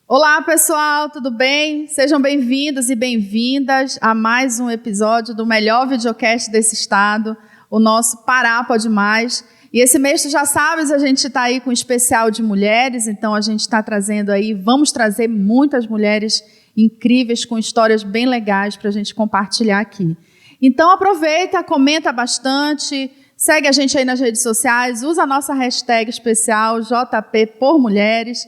Olá, pessoal, tudo bem? Sejam bem-vindos e bem-vindas a mais um episódio do melhor videocast desse estado, o nosso Pará Pode Mais. E esse mês, tu já sabes, a gente está aí com um especial de mulheres, então a gente está trazendo aí, vamos trazer muitas mulheres incríveis com histórias bem legais para a gente compartilhar aqui. Então aproveita, comenta bastante, segue a gente aí nas redes sociais, usa a nossa hashtag especial JP por Mulheres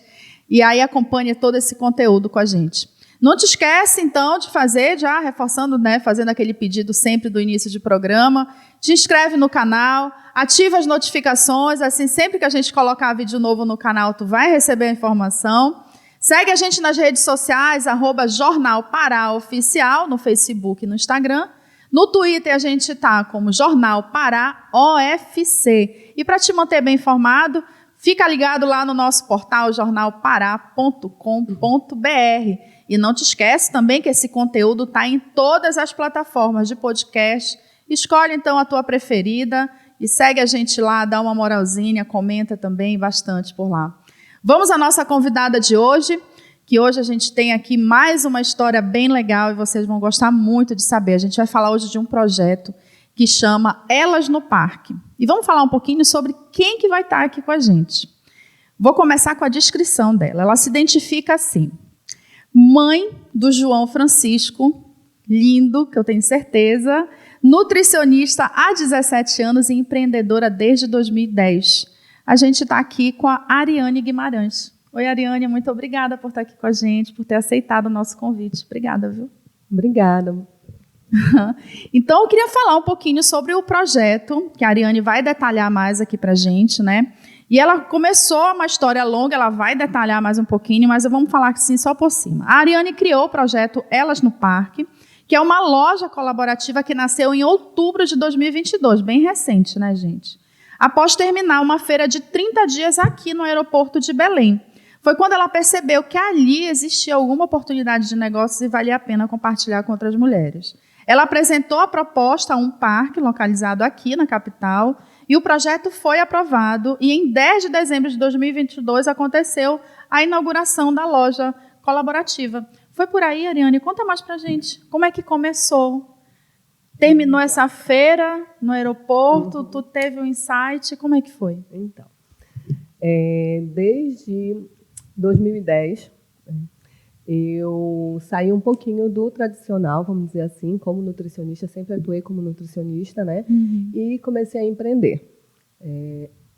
e aí acompanha todo esse conteúdo com a gente. Não te esquece, então, de fazer, já reforçando, né, fazendo aquele pedido sempre do início de programa, te inscreve no canal, ativa as notificações, assim, sempre que a gente colocar vídeo novo no canal, tu vai receber a informação. Segue a gente nas redes sociais, @Jornal Pará Oficial, no Facebook e no Instagram. No Twitter a gente está como Jornal Pará OFC. E para te manter bem informado, fica ligado lá no nosso portal jornalpará.com.br. E não te esquece também que esse conteúdo está em todas as plataformas de podcast. Escolhe então a tua preferida e segue a gente lá, dá uma moralzinha, comenta também bastante por lá. Vamos à nossa convidada de hoje, que hoje a gente tem aqui mais uma história bem legal e vocês vão gostar muito de saber. A gente vai falar hoje de um projeto que chama Elas no Parque. E vamos falar um pouquinho sobre quem que vai estar aqui com a gente. Vou começar com a descrição dela. Ela se identifica assim: mãe do João Francisco, lindo, que eu tenho certeza, nutricionista há 17 anos e empreendedora desde 2010. A gente está aqui com a Ariane Guimarães. Oi, Ariane, muito obrigada por estar aqui com a gente, por ter aceitado o nosso convite. Obrigada, viu? Obrigada. Então, eu queria falar um pouquinho sobre o projeto, que a Ariane vai detalhar mais aqui para a gente, né? E ela começou uma história longa, ela vai detalhar mais um pouquinho, mas vamos falar assim só por cima. A Ariane criou o projeto Elas no Parque, que é uma loja colaborativa que nasceu em outubro de 2022, bem recente, né, gente? Após terminar uma feira de 30 dias aqui no aeroporto de Belém. Foi quando ela percebeu que ali existia alguma oportunidade de negócios e valia a pena compartilhar com outras mulheres. Ela apresentou a proposta a um parque localizado aqui na capital e o projeto foi aprovado e em 10 de dezembro de 2022 aconteceu a inauguração da loja colaborativa. Foi por aí, Ariane? Conta mais pra gente. Como é que começou? Terminou essa feira no aeroporto? Tu teve um insight? Como é que foi? Então, desde 2010, eu saí um pouquinho do tradicional, vamos dizer assim, como nutricionista, sempre atuei como nutricionista, né? E comecei a empreender.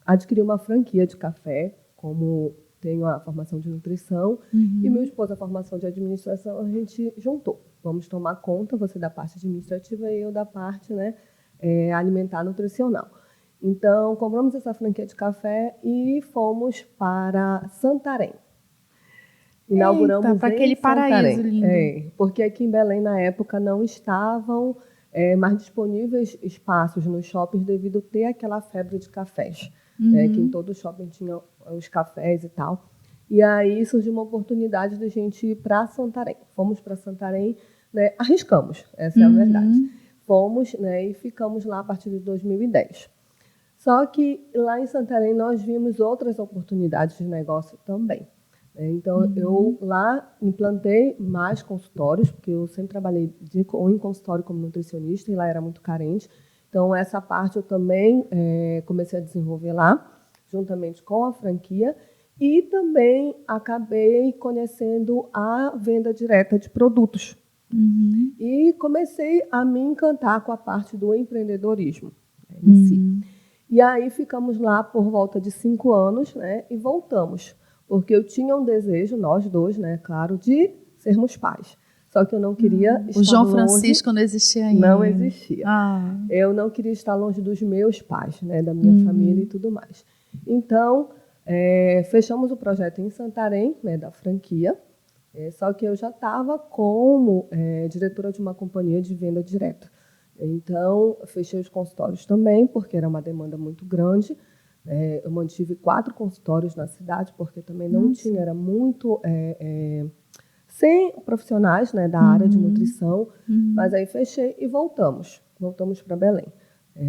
Adquiri uma franquia de café, como tenho a formação de nutrição, e meu esposo a formação de administração, a gente juntou. Vamos tomar conta, você da parte administrativa e eu da parte, né, alimentar nutricional. Então, compramos essa franquia de café e fomos para Santarém. Inauguramos para aquele paraíso lindo. Porque aqui em Belém, na época, não estavam mais disponíveis espaços nos shoppings devido a ter aquela febre de cafés, que em todo shopping tinha os cafés e tal. E aí surgiu uma oportunidade de a gente ir para Santarém. Fomos para Santarém, né, arriscamos, essa é a verdade. Fomos, né, e ficamos lá a partir de 2010. Só que lá em Santarém nós vimos outras oportunidades de negócio também. Então, eu lá implantei mais consultórios, porque eu sempre trabalhei em consultório como nutricionista e lá era muito carente. Então, essa parte eu também comecei a desenvolver lá, juntamente com a franquia. E também acabei conhecendo a venda direta de produtos. E comecei a me encantar com a parte do empreendedorismo em si. E aí ficamos lá por volta de 5 anos, né, e voltamos. Porque eu tinha um desejo, nós dois, né, claro, de sermos pais. Só que eu não queria estar longe. O João Francisco não existia ainda. Não existia. Eu não queria estar longe dos meus pais, né, da minha família e tudo mais. Então, fechamos o projeto em Santarém, né, da franquia. Só que eu já estava como diretora de uma companhia de venda direta. Então, fechei os consultórios também, porque era uma demanda muito grande. Eu mantive 4 consultórios na cidade, porque também não tinha, era muito sem profissionais, né, da área de nutrição, mas aí fechei e voltamos para Belém.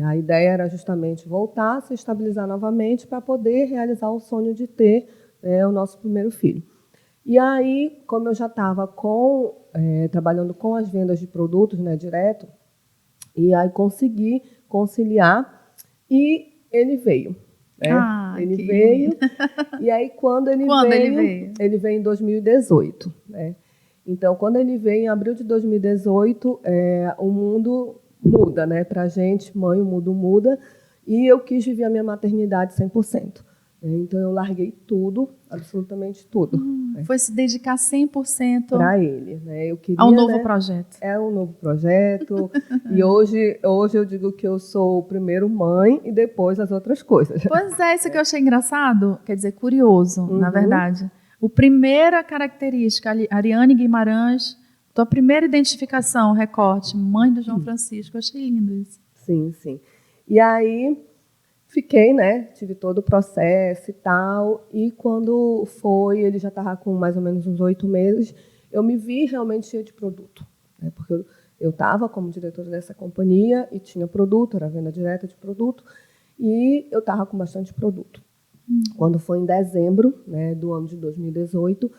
A ideia era justamente voltar, se estabilizar novamente para poder realizar o sonho de ter o nosso primeiro filho. E aí, como eu já estava trabalhando com as vendas de produtos, né, direto, e aí consegui conciliar e ele veio. Né? Ele veio. E aí, quando ele veio? Ele veio em 2018. Né? Então, quando ele veio, em abril de 2018, o mundo muda, né? Para a gente, mãe, o mundo muda. E eu quis viver a minha maternidade 100%. Então, eu larguei tudo, absolutamente tudo. Né? Foi se dedicar 100% para ele. Né? Eu queria, ao novo projeto. É um novo projeto. E hoje eu digo que eu sou primeiro mãe e depois as outras coisas. Pois é, isso que eu achei engraçado, quer dizer, curioso, na verdade. A primeira característica, Ariane Guimarães, tua primeira identificação, recorte, mãe do João Francisco, eu achei lindo isso. Sim, sim. E aí fiquei, né? Tive todo o processo e tal. E quando ele já estava com mais ou menos uns 8 meses, eu me vi realmente cheia de produto. Né? Porque eu estava como diretora dessa companhia e tinha produto, era venda direta de produto, e eu estava com bastante produto. Quando foi em dezembro, né, do ano de 2018,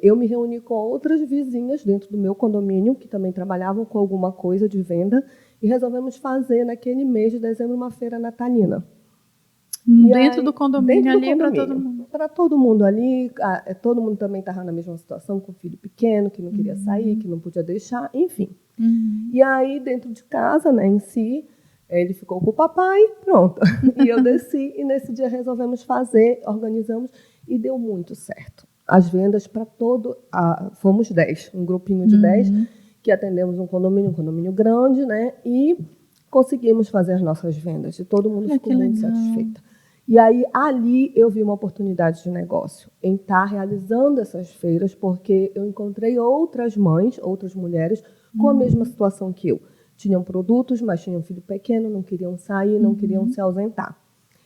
eu me reuni com outras vizinhas dentro do meu condomínio, que também trabalhavam com alguma coisa de venda, e resolvemos fazer, naquele mês de dezembro, uma feira natalina. Dentro do condomínio ali, para todo mundo? Para todo mundo ali. Todo mundo também estava na mesma situação, com filho pequeno, que não queria sair, que não podia deixar, enfim. E aí, dentro de casa, né, em si, ele ficou com o papai, pronto. E eu desci, e nesse dia resolvemos fazer, organizamos, e deu muito certo. As vendas para fomos 10, um grupinho de 10, que atendemos um condomínio grande, né? E conseguimos fazer as nossas vendas. E todo mundo ficou muito satisfeito. E aí, ali, eu vi uma oportunidade de negócio em estar realizando essas feiras, porque eu encontrei outras mães, outras mulheres, com a mesma situação que eu. Tinham produtos, mas tinham filho pequeno, não queriam sair, não queriam se ausentar.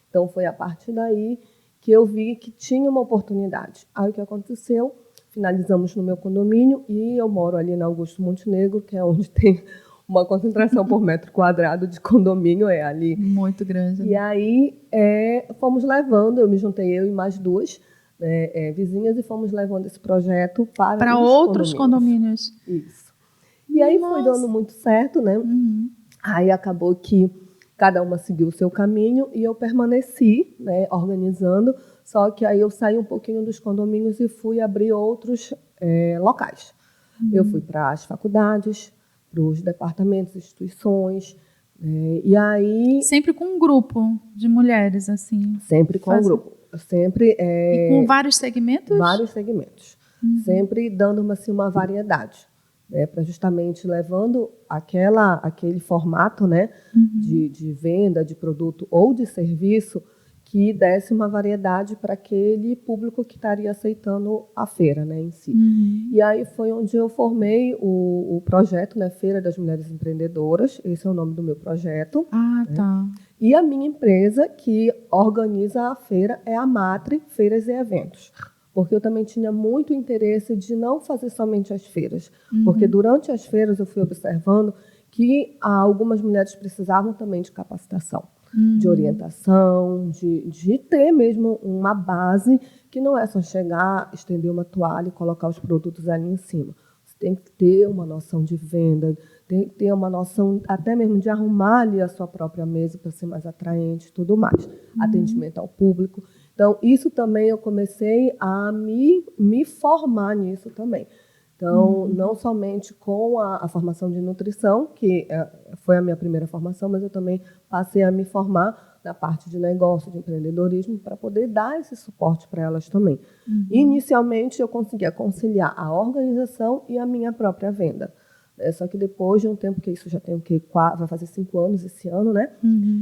Então, foi a partir daí que eu vi que tinha uma oportunidade. Aí, o que aconteceu? Finalizamos no meu condomínio e eu moro ali na Augusto Montenegro, que é onde tem uma concentração por metro quadrado de condomínio, ali. Muito grande. Né? E aí, fomos levando, eu me juntei, eu e mais 2 vizinhas, e fomos levando esse projeto para outros condomínios. Isso. E aí foi dando muito certo, né? Aí acabou que cada uma seguiu o seu caminho e eu permaneci, né, organizando, só que aí eu saí um pouquinho dos condomínios e fui abrir outros locais. Eu fui para as faculdades, para os departamentos, instituições, e aí... Sempre com um grupo de mulheres, assim? Sempre com um grupo. Sempre, e com vários segmentos? Vários segmentos. Sempre dando uma variedade. Para justamente levando aquele formato, né, de venda de produto ou de serviço que desse uma variedade para aquele público que estaria aceitando a feira, né, em si. E aí foi onde eu formei o projeto, né, Feira das Mulheres Empreendedoras. Esse é o nome do meu projeto. Tá. E a minha empresa que organiza a feira é a Matre Feiras e Eventos. Porque eu também tinha muito interesse de não fazer somente as feiras. Porque durante as feiras eu fui observando que algumas mulheres precisavam também de capacitação, de orientação, de ter mesmo uma base, que não é só chegar, estender uma toalha e colocar os produtos ali em cima. Você tem que ter uma noção de venda, tem que ter uma noção até mesmo de arrumar ali a sua própria mesa para ser mais atraente e tudo mais. Atendimento ao público. Então, isso também eu comecei a me formar nisso também. Então, não somente com a formação de nutrição, que foi a minha primeira formação, mas eu também passei a me formar na parte de negócio, de empreendedorismo, para poder dar esse suporte para elas também. Inicialmente, eu conseguia conciliar a organização e a minha própria venda. Só que depois de um tempo, que isso já tem vai fazer 5 anos esse ano, né?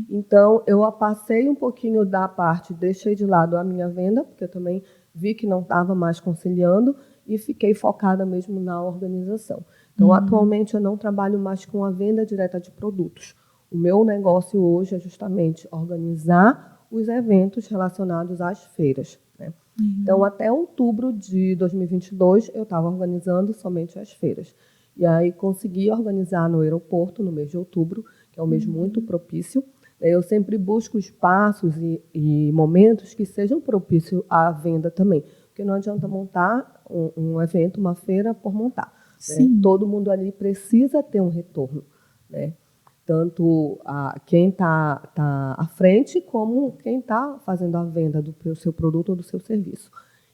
Então, eu passei um pouquinho da parte, deixei de lado a minha venda, porque eu também vi que não estava mais conciliando, e fiquei focada mesmo na organização. Então, atualmente, eu não trabalho mais com a venda direta de produtos. O meu negócio hoje é justamente organizar os eventos relacionados às feiras, né? Então, até outubro de 2022, eu estava organizando somente as feiras. E aí consegui organizar no aeroporto, no mês de outubro, que é um mês muito propício. Eu sempre busco espaços e momentos que sejam propícios à venda também. porque não adianta montar um evento, uma feira, por montar. Né? Sim. Todo mundo ali precisa ter um retorno, né? Tanto quem está à frente, como quem está fazendo a venda do seu produto ou do seu serviço.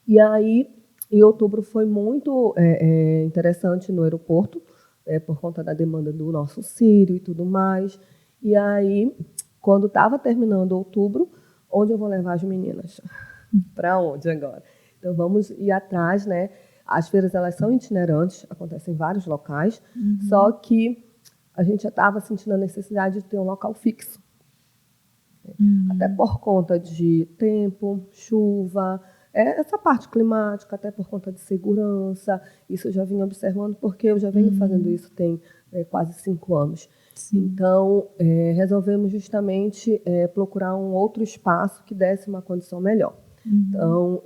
E aí, em outubro, foi muito interessante no aeroporto, por conta da demanda do nosso Círio e tudo mais. E aí, quando estava terminando outubro, onde eu vou levar as meninas? Para onde agora? Então, vamos ir atrás, né? As feiras, elas são itinerantes, acontecem em vários locais, só que a gente já estava sentindo a necessidade de ter um local fixo. Até por conta de tempo, chuva, essa parte climática, até por conta de segurança. Isso eu já vim observando, porque eu já venho fazendo isso tem quase 5 anos. Sim. Então, resolvemos justamente procurar um outro espaço que desse uma condição melhor. Então,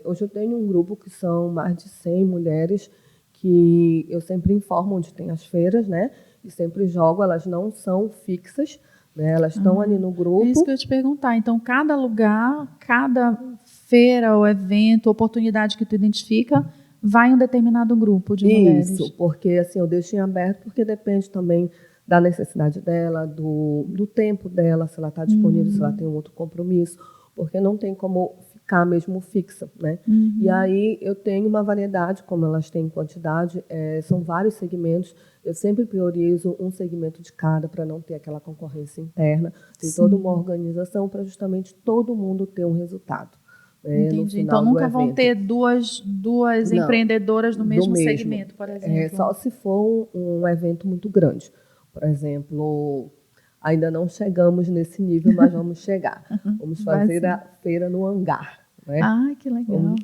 hoje eu tenho um grupo que são mais de 100 mulheres, que eu sempre informo onde tem as feiras, né? E sempre jogo, elas não são fixas, né? Elas estão ali no grupo. É isso que eu ia te perguntar. Então, cada lugar, cada feira ou evento, oportunidade que tu identifica, vai em um determinado grupo de mulheres. Isso, porque assim, eu deixo em aberto, porque depende também da necessidade dela, do tempo dela, se ela está disponível, se ela tem um outro compromisso, porque não tem como ficar mesmo fixa, né? E aí eu tenho uma variedade, como elas têm em quantidade, são vários segmentos. Eu sempre priorizo um segmento de cada para não ter aquela concorrência interna. Tem toda uma organização para justamente todo mundo ter um resultado. Entendi. Então nunca vão ter duas empreendedoras no mesmo segmento, por exemplo. Só se for um evento muito grande. Por exemplo, ainda não chegamos nesse nível, mas vamos chegar. Vamos fazer a feira no hangar. Né? Ah, que legal.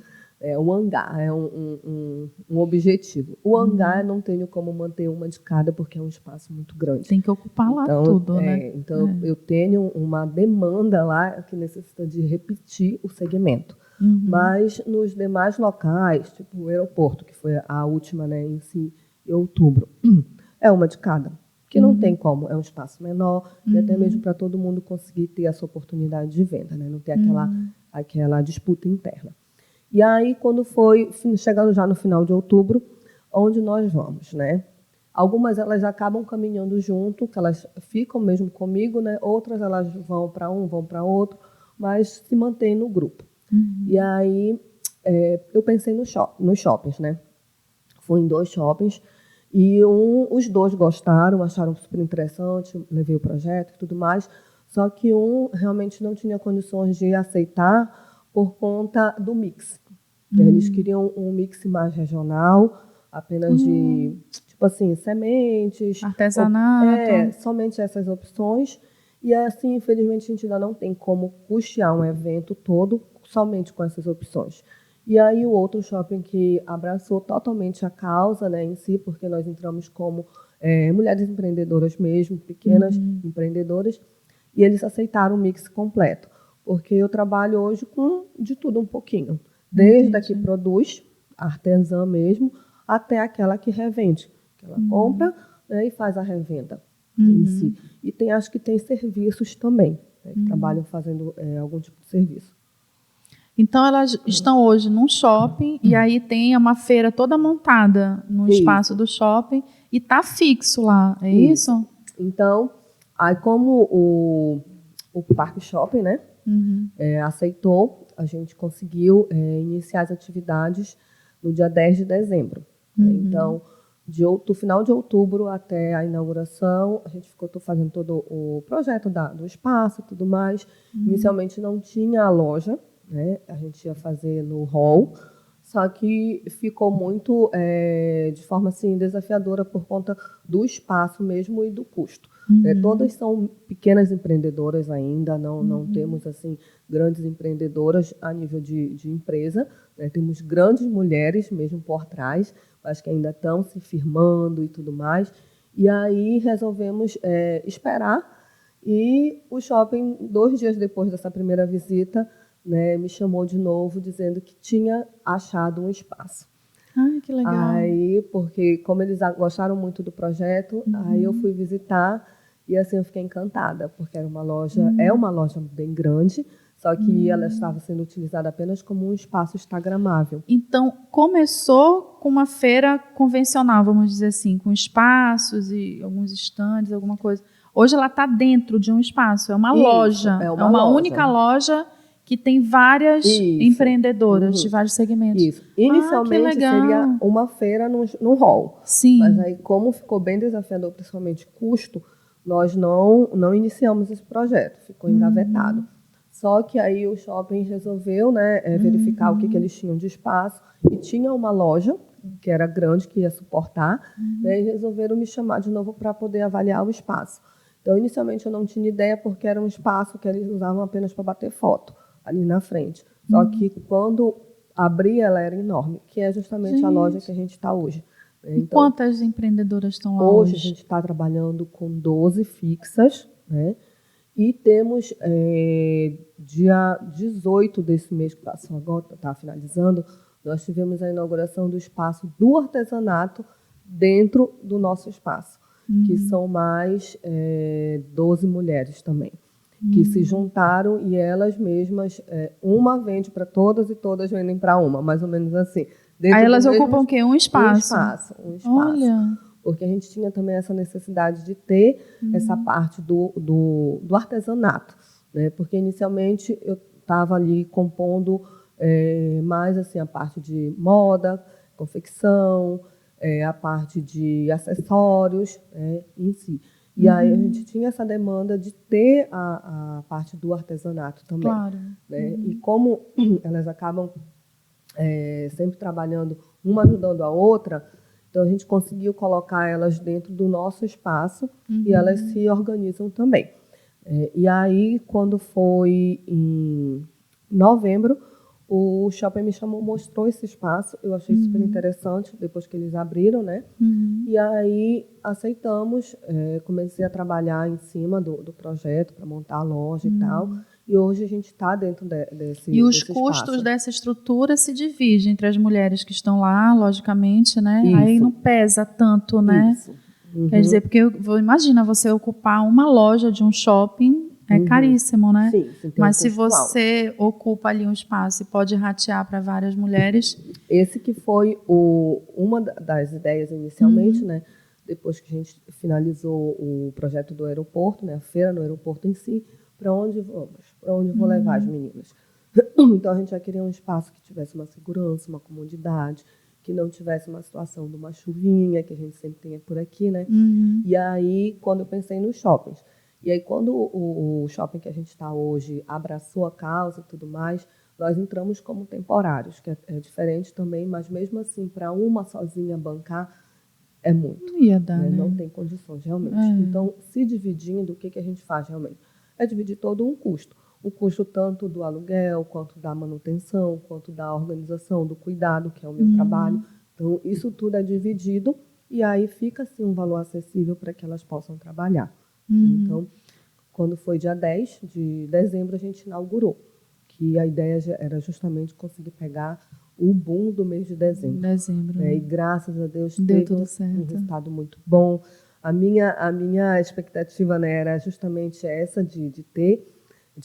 O hangar é um objetivo. O hangar não tenho como manter uma de cada, porque é um espaço muito grande. Tem que ocupar lá tudo, né? Então, eu tenho uma demanda lá que necessita de repetir o segmento. Mas nos demais locais, tipo o aeroporto, que foi a última, né, em outubro, é uma de cada. Que não tem como, é um espaço menor, e até mesmo para todo mundo conseguir ter essa oportunidade de venda, né? Não ter aquela disputa interna. E aí, quando foi chegando já no final de outubro, onde nós vamos, né? Algumas elas acabam caminhando junto, que elas ficam mesmo comigo, né? Outras elas vão para um, vão para outro, mas se mantêm no grupo. E aí eu pensei nos shoppings, né? Fui em 2 shoppings e os 2 gostaram, acharam super interessante, levei o projeto e tudo mais. Só que um realmente não tinha condições de aceitar por conta do mix. Eles queriam um mix mais regional, apenas de, tipo assim, sementes. Artesanato. Somente essas opções. E assim, infelizmente, a gente ainda não tem como custear um evento todo somente com essas opções. E aí o outro shopping que abraçou totalmente a causa, né, em si, porque nós entramos como mulheres empreendedoras mesmo, pequenas empreendedoras, e eles aceitaram o mix completo. Porque eu trabalho hoje com de tudo um pouquinho. Desde a que produz, artesã mesmo, até aquela que revende. Que ela compra, né, e faz a revenda em si. E acho que tem serviços também, né, que trabalham fazendo algum tipo de serviço. Então, elas estão hoje num shopping e aí tem uma feira toda montada no espaço do shopping e está fixo lá, é isso? Então, aí como o Parque Shopping, né, aceitou, a gente conseguiu iniciar as atividades no dia 10 de dezembro. Então, do final de outubro até a inauguração, a gente ficou fazendo todo o projeto do espaço e tudo mais. Inicialmente não tinha a loja, né? A gente ia fazer no hall, só que ficou muito de forma assim, desafiadora por conta do espaço mesmo e do custo. Todas são pequenas empreendedoras ainda, não temos assim grandes empreendedoras a nível de empresa, né? Temos grandes mulheres mesmo por trás, mas que ainda estão se firmando e tudo mais. E aí resolvemos esperar, e o shopping, 2 dias depois dessa primeira visita, né, me chamou de novo dizendo que tinha achado um espaço. Ah, que legal. Aí, porque como eles gostaram muito do projeto, aí eu fui visitar e assim eu fiquei encantada, porque era uma loja, é uma loja bem grande, Só que ela estava sendo utilizada apenas como um espaço instagramável. Então, começou com uma feira convencional, vamos dizer assim, com espaços e alguns estandes, alguma coisa. Hoje ela está dentro de um espaço, é uma Isso, loja. é É uma uma loja. única loja que tem várias Isso. empreendedoras de vários segmentos. Isso. Inicialmente legal. seria uma feira no hall. Sim. Mas aí, como ficou bem desafiador, principalmente custo, nós não iniciamos esse projeto, ficou engavetado. Só que aí o shopping resolveu, né, verificar o que eles tinham de espaço e tinha uma loja que era grande, que ia suportar, né, e resolveram me chamar de novo para poder avaliar o espaço. Então, inicialmente eu não tinha ideia porque era um espaço que eles usavam apenas para bater foto ali na frente. Só que quando abri, ela era enorme, que é justamente a loja que a gente está hoje. E quantas empreendedoras estão lá hoje? hoje? A gente está trabalhando com 12 fixas, né? E temos, dia 18 desse mês que passou agora, está finalizando, nós tivemos a inauguração do espaço do artesanato dentro do nosso espaço, que são mais 12 mulheres também, que se juntaram e elas mesmas, uma vende para todas e todas vendem para uma, mais ou menos assim. Aí elas ocupam o quê? Um espaço? Um espaço. Olha. Porque a gente tinha também essa necessidade de ter essa parte do artesanato, né? Porque inicialmente eu estava ali compondo mais assim a parte de moda, confecção, a parte de acessórios, em si. E aí a gente tinha essa demanda de ter a parte do artesanato também. Claro. Né? E como elas acabam sempre trabalhando, uma ajudando a outra, então a gente conseguiu colocar elas dentro do nosso espaço e elas se organizam também. E aí, quando foi em novembro, o shopping me chamou, mostrou esse espaço, eu achei super interessante, depois que eles abriram, né? E aí aceitamos, comecei a trabalhar em cima do projeto para montar a loja e tal. E hoje a gente está dentro desse E os desse custos espaço. dessa estrutura se dividem entre as mulheres que estão lá, logicamente, né? Isso. Aí não pesa tanto, né? Isso. Quer dizer, porque imagina você ocupar uma loja de um shopping, é caríssimo, né? Sim, tem Mas se custo alto. você ocupa ali um espaço e pode ratear para várias mulheres. Esse que foi uma das ideias inicialmente, né? Depois que a gente finalizou o projeto do aeroporto, né? A feira no aeroporto em si, para onde vamos? Para onde vou levar as meninas? Então a gente já queria um espaço que tivesse uma segurança, uma comodidade, que não tivesse uma situação de uma chuvinha, que a gente sempre tem por aqui, né? E aí, quando eu pensei nos shoppings, e aí quando o shopping que a gente está hoje abraçou a causa e tudo mais, nós entramos como temporários, que é diferente também, mas mesmo assim, para uma sozinha bancar, é muito. Não ia dar, né? Não tem condições, realmente. Então, se dividindo, o que a gente faz realmente? É dividir todo um custo. O custo tanto do aluguel, quanto da manutenção, quanto da organização, do cuidado, que é o meu trabalho. Então, isso tudo é dividido e aí fica, assim, um valor acessível para que elas possam trabalhar. Então, quando foi dia 10 de dezembro, a gente inaugurou, que a ideia era justamente conseguir pegar o boom do mês de dezembro. E graças a Deus deu teve tudo certo. Um resultado muito bom. A minha expectativa, né, era justamente essa de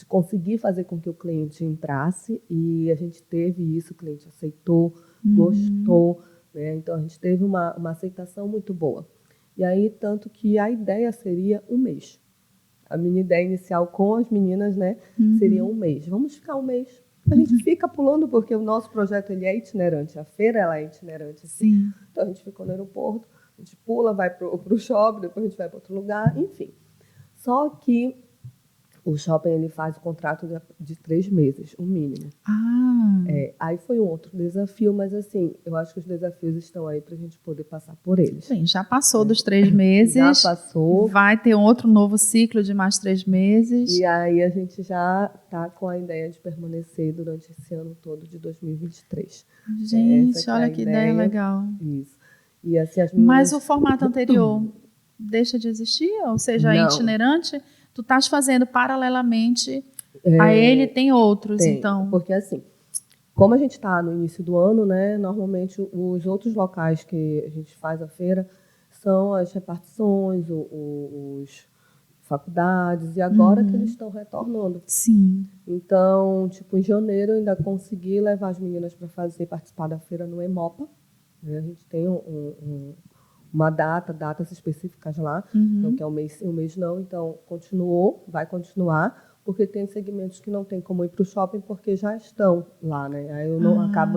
conseguir fazer com que o cliente entrasse, e a gente teve isso, o cliente aceitou, gostou, né? Então a gente teve uma aceitação muito boa. E aí, tanto que a ideia seria um mês. A minha ideia inicial com as meninas, né, seria um mês. Vamos ficar um mês. A gente fica pulando porque o nosso projeto ele é itinerante, a feira ela é itinerante. Assim. Sim. Então a gente ficou no aeroporto, a gente pula, vai para o shopping, depois a gente vai para outro lugar, enfim. Só que o shopping ele faz o contrato de 3 meses, o mínimo. Aí foi um outro desafio, mas assim, eu acho que os desafios estão aí para a gente poder passar por eles. Sim, já passou dos 3 meses. Já passou. Vai ter outro novo ciclo de mais 3 meses. E aí a gente já está com a ideia de permanecer durante esse ano todo de 2023. Gente, olha que ideia legal. Isso. E assim, as meninas... Mas o formato anterior deixa de existir? Ou seja, Não. itinerante? Tu estás fazendo paralelamente a ele, tem outros, tem, então? Porque assim, como a gente está no início do ano, né, normalmente os outros locais que a gente faz a feira são as repartições, faculdades, e agora que eles estão retornando. Sim. Então, tipo, em janeiro eu ainda consegui levar as meninas para participar da feira no Emopa. Né? A gente tem uma datas específicas lá, então, que é um mês não, então vai continuar, porque tem segmentos que não tem como ir para o shopping porque já estão lá, né? Aí eu acabo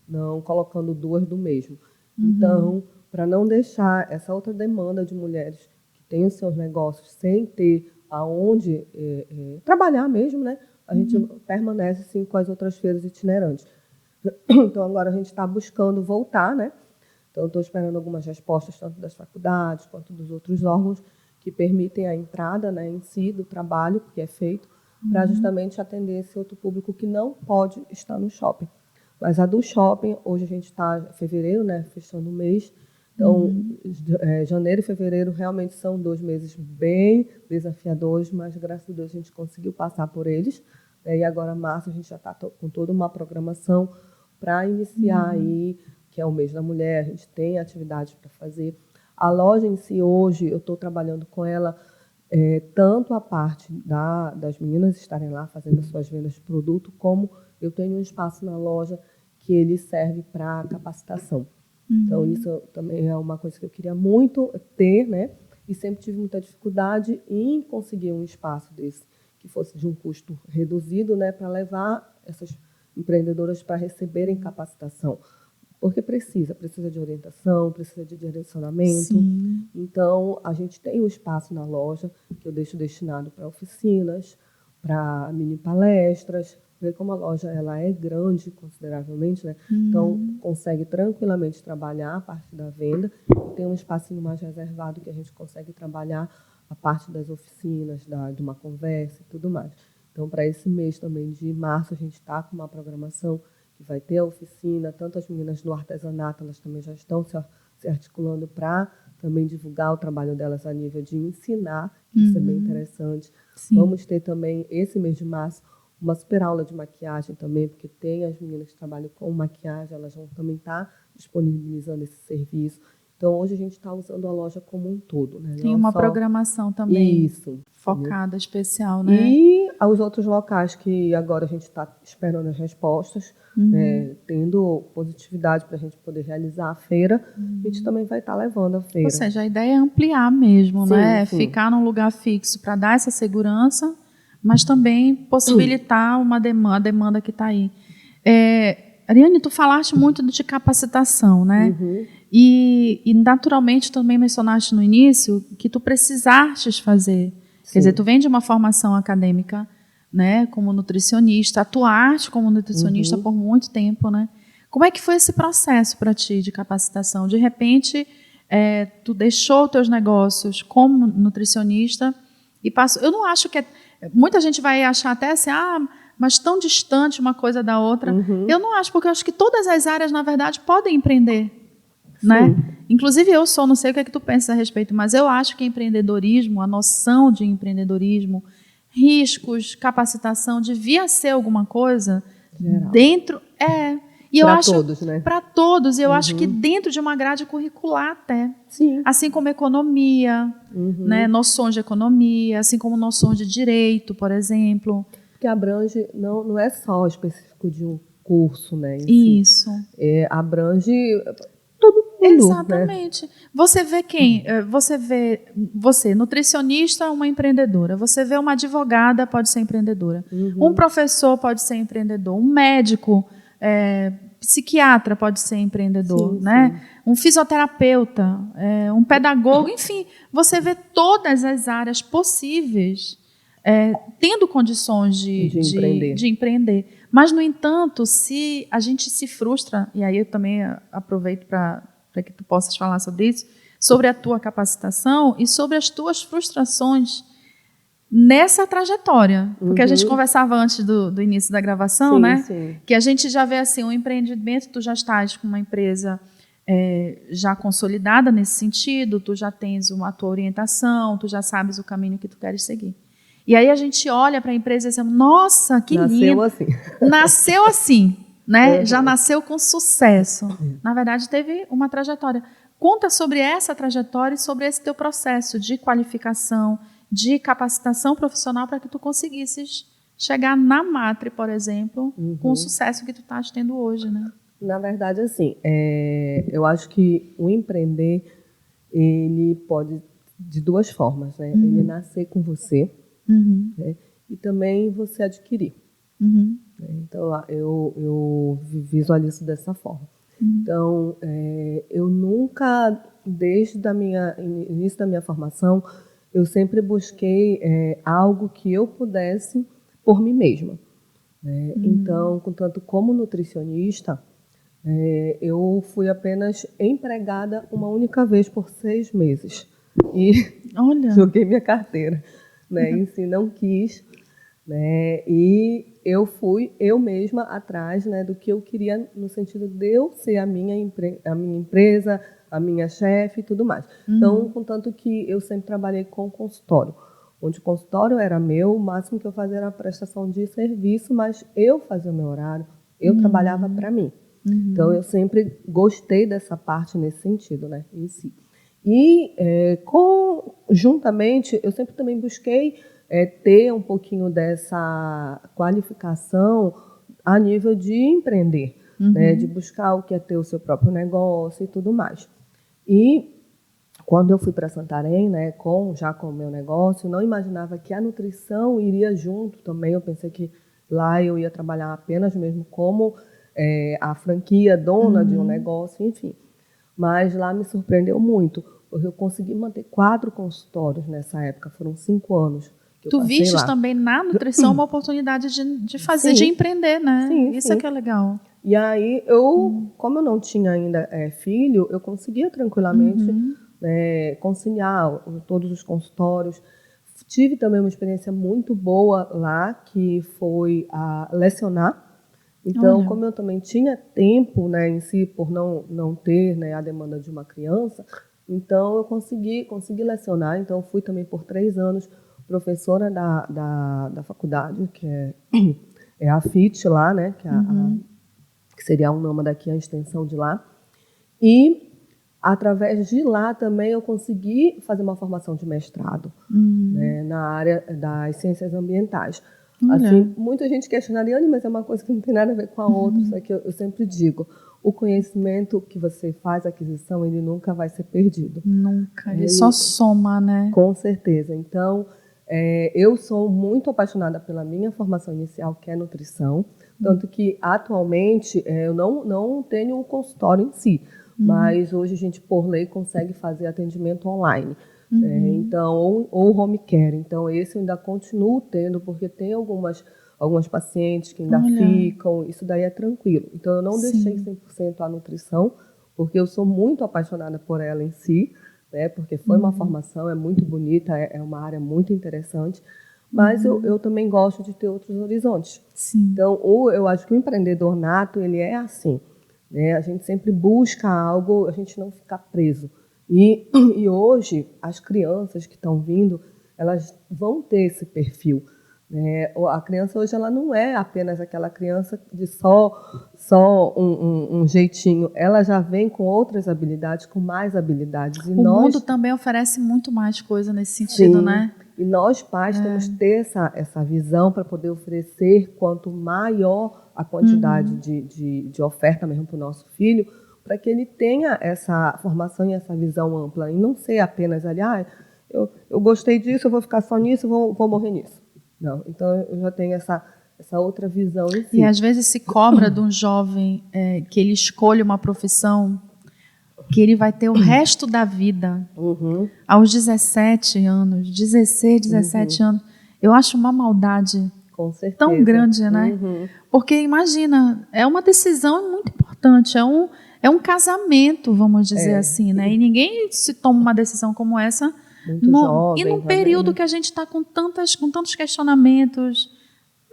não colocando duas do mesmo. Então, para não deixar essa outra demanda de mulheres que têm os seus negócios sem ter aonde trabalhar mesmo, né? A gente permanece sim com as outras feiras itinerantes. Então, agora a gente está buscando voltar, né? Então, estou esperando algumas respostas, tanto das faculdades quanto dos outros órgãos, que permitem a entrada, né, em si do trabalho que é feito, para justamente atender esse outro público que não pode estar no shopping. Mas a do shopping, hoje a gente está em fevereiro, né, fechando o mês. Então, janeiro e fevereiro realmente são 2 meses bem desafiadores, mas graças a Deus a gente conseguiu passar por eles. E agora, março, a gente já está com toda uma programação para iniciar aí, que é o mês da mulher, a gente tem atividades para fazer. A loja em si, hoje, eu estou trabalhando com ela, tanto a parte das meninas estarem lá fazendo as suas vendas de produto, como eu tenho um espaço na loja que ele serve para capacitação. Então, isso também é uma coisa que eu queria muito ter, né? E sempre tive muita dificuldade em conseguir um espaço desse, que fosse de um custo reduzido, né? Para levar essas empreendedoras para receberem capacitação. Porque precisa de orientação, precisa de direcionamento. Sim. Então, a gente tem um espaço na loja que eu deixo destinado para oficinas, para mini palestras. Porque como a loja ela é grande consideravelmente, né? Então consegue tranquilamente trabalhar a parte da venda. E tem um espacinho mais reservado que a gente consegue trabalhar a parte das oficinas, de uma conversa e tudo mais. Então, para esse mês também de março, a gente está com uma programação que vai ter a oficina, tanto as meninas do artesanato, elas também já estão se articulando para também divulgar o trabalho delas a nível de ensinar, que isso é bem interessante. Sim. Vamos ter também, esse mês de março, uma super aula de maquiagem também, porque tem as meninas que trabalham com maquiagem, elas vão também estar disponibilizando esse serviço. Então, hoje a gente está usando a loja como um todo. Né? Tem uma programação também. Isso. Focada, especial, né? E aos outros locais que agora a gente está esperando as respostas, né, tendo positividade para a gente poder realizar a feira, a gente também vai estar levando a feira. Ou seja, a ideia é ampliar mesmo, sim, né? Sim. Ficar num lugar fixo para dar essa segurança, mas também possibilitar uma demanda que está aí. Ariane, tu falaste muito de capacitação, né? E naturalmente também mencionaste no início que tu precisaste fazer. Sim. Quer dizer, tu vem de uma formação acadêmica, né, como nutricionista, atuaste como nutricionista por muito tempo, né? Como é que foi esse processo para ti de capacitação? De repente, tu deixou teus negócios como nutricionista e passou. Eu não acho que muita gente vai achar até assim, mas tão distante uma coisa da outra. Eu não acho, porque eu acho que todas as áreas, na verdade, podem empreender. Né? Inclusive, não sei o que é que tu pensas a respeito, mas eu acho que empreendedorismo, a noção de empreendedorismo, riscos, capacitação, devia ser alguma coisa geral. Dentro. E eu acho todos, né? Para todos. Eu acho que dentro de uma grade curricular até. Sim. Assim como economia, né? Noções de economia, assim como noções de direito, por exemplo. Que abrange, não é só específico de um curso, né? Isso. Abrange todo mundo. Exatamente. Né? Você vê quem? Você, nutricionista, uma empreendedora. Você vê uma advogada, pode ser empreendedora. Um professor pode ser empreendedor. Um médico, psiquiatra pode ser empreendedor. Sim, né? Sim. Um fisioterapeuta, um pedagogo. Enfim, você vê todas as áreas possíveis tendo condições de empreender. Mas, no entanto, se a gente se frustra, e aí eu também aproveito para que tu possas falar sobre isso, sobre a tua capacitação e sobre as tuas frustrações nessa trajetória. Porque a gente conversava antes do início da gravação, sim, né? Sim. Que a gente já vê assim, um empreendimento, tu já estás com uma empresa já consolidada nesse sentido, tu já tens a tua orientação, tu já sabes o caminho que tu queres seguir. E aí a gente olha para a empresa e diz, nossa, que lindo. Nasceu assim. Nasceu assim, né? Já nasceu com sucesso. Na verdade, teve uma trajetória. Conta sobre essa trajetória e sobre esse teu processo de qualificação, de capacitação profissional para que tu conseguisses chegar na Matre, por exemplo, com o sucesso que tu estás tendo hoje, né? Na verdade, assim, eu acho que o empreender, ele pode de duas formas, né? Ele nascer com você, né? E também você adquirir. Então, eu visualizo dessa forma. Então, eu nunca, desde o início da minha formação, eu sempre busquei algo que eu pudesse por mim mesma. Né? Então, contanto como nutricionista, eu fui apenas empregada uma única vez por 6 meses. E Olha. joguei minha carteira. Né? Em si, não quis. Né? E eu fui eu mesma atrás, né, do que eu queria, no sentido de eu ser a minha empresa, a minha chefe e tudo mais. Então, contanto que eu sempre trabalhei com consultório, onde o consultório era meu, o máximo que eu fazia era a prestação de serviço, mas eu fazia o meu horário, eu trabalhava para mim. Então, eu sempre gostei dessa parte nesse sentido, né, em si. E, juntamente, eu sempre também busquei ter um pouquinho dessa qualificação a nível de empreender, né, de buscar o que é ter o seu próprio negócio e tudo mais. E quando eu fui para Santarém, né, já com o meu negócio, não imaginava que a nutrição iria junto também. Eu pensei que lá eu ia trabalhar apenas mesmo como a franquia, dona de um negócio, enfim. Mas lá me surpreendeu muito, porque eu consegui manter 4 consultórios nessa época, foram 5 anos. Tu vistes também na nutrição uma oportunidade de fazer, de empreender, né? Sim, Isso é que é legal. E aí, como eu não tinha ainda filho, eu conseguia tranquilamente conciliar todos os consultórios. Tive também uma experiência muito boa lá, que foi a lecionar. Então, como eu também tinha tempo, né, em si, por não ter, né, a demanda de uma criança, então eu consegui lecionar. Então, fui também por 3 anos professora da faculdade, que é a FIT lá, né, que seria um nome daqui, a extensão de lá. E, através de lá também, eu consegui fazer uma formação de mestrado, né, na área das ciências ambientais. Assim, muita gente questionaria, mas é uma coisa que não tem nada a ver com a outra. Isso aqui eu sempre digo, o conhecimento que você faz, a aquisição, ele nunca vai ser perdido. Nunca, ele só soma, né? Com certeza. Então, eu sou muito apaixonada pela minha formação inicial, que é nutrição, tanto que, atualmente, eu não tenho um consultório em si, mas hoje a gente, por lei, consegue fazer atendimento online. Então, ou home care. Então, esse eu ainda continuo tendo, porque tem algumas pacientes que ainda ficam, isso daí é tranquilo. Então, eu não deixei 100% a nutrição, porque eu sou muito apaixonada por ela em si, né, porque foi uma formação, é muito bonita, é uma área muito interessante, mas eu também gosto de ter outros horizontes. Então, eu acho que o empreendedor nato, ele é assim, né, a gente sempre busca algo, a gente não fica preso. E hoje, as crianças que estão vindo, elas vão ter esse perfil. Né? A criança hoje ela não é apenas aquela criança de só um jeitinho. Ela já vem com outras habilidades, com mais habilidades. E o mundo também oferece muito mais coisa nesse sentido, né? E nós, pais, temos que ter essa visão para poder oferecer quanto maior a quantidade de oferta mesmo para o nosso filho, para que ele tenha essa formação e essa visão ampla, e não ser apenas ali, eu gostei disso, eu vou ficar só nisso, vou morrer nisso. Não, então eu já tenho essa outra visão em si. E às vezes se cobra de um jovem que ele escolha uma profissão que ele vai ter o resto da vida, aos 17 anos, 16, 17 anos. Eu acho uma maldade tão grande, né? Porque imagina, é uma decisão muito importante, é um casamento, vamos dizer assim, né? E ninguém se toma uma decisão como essa jovem, e num período que a gente está com tantos questionamentos.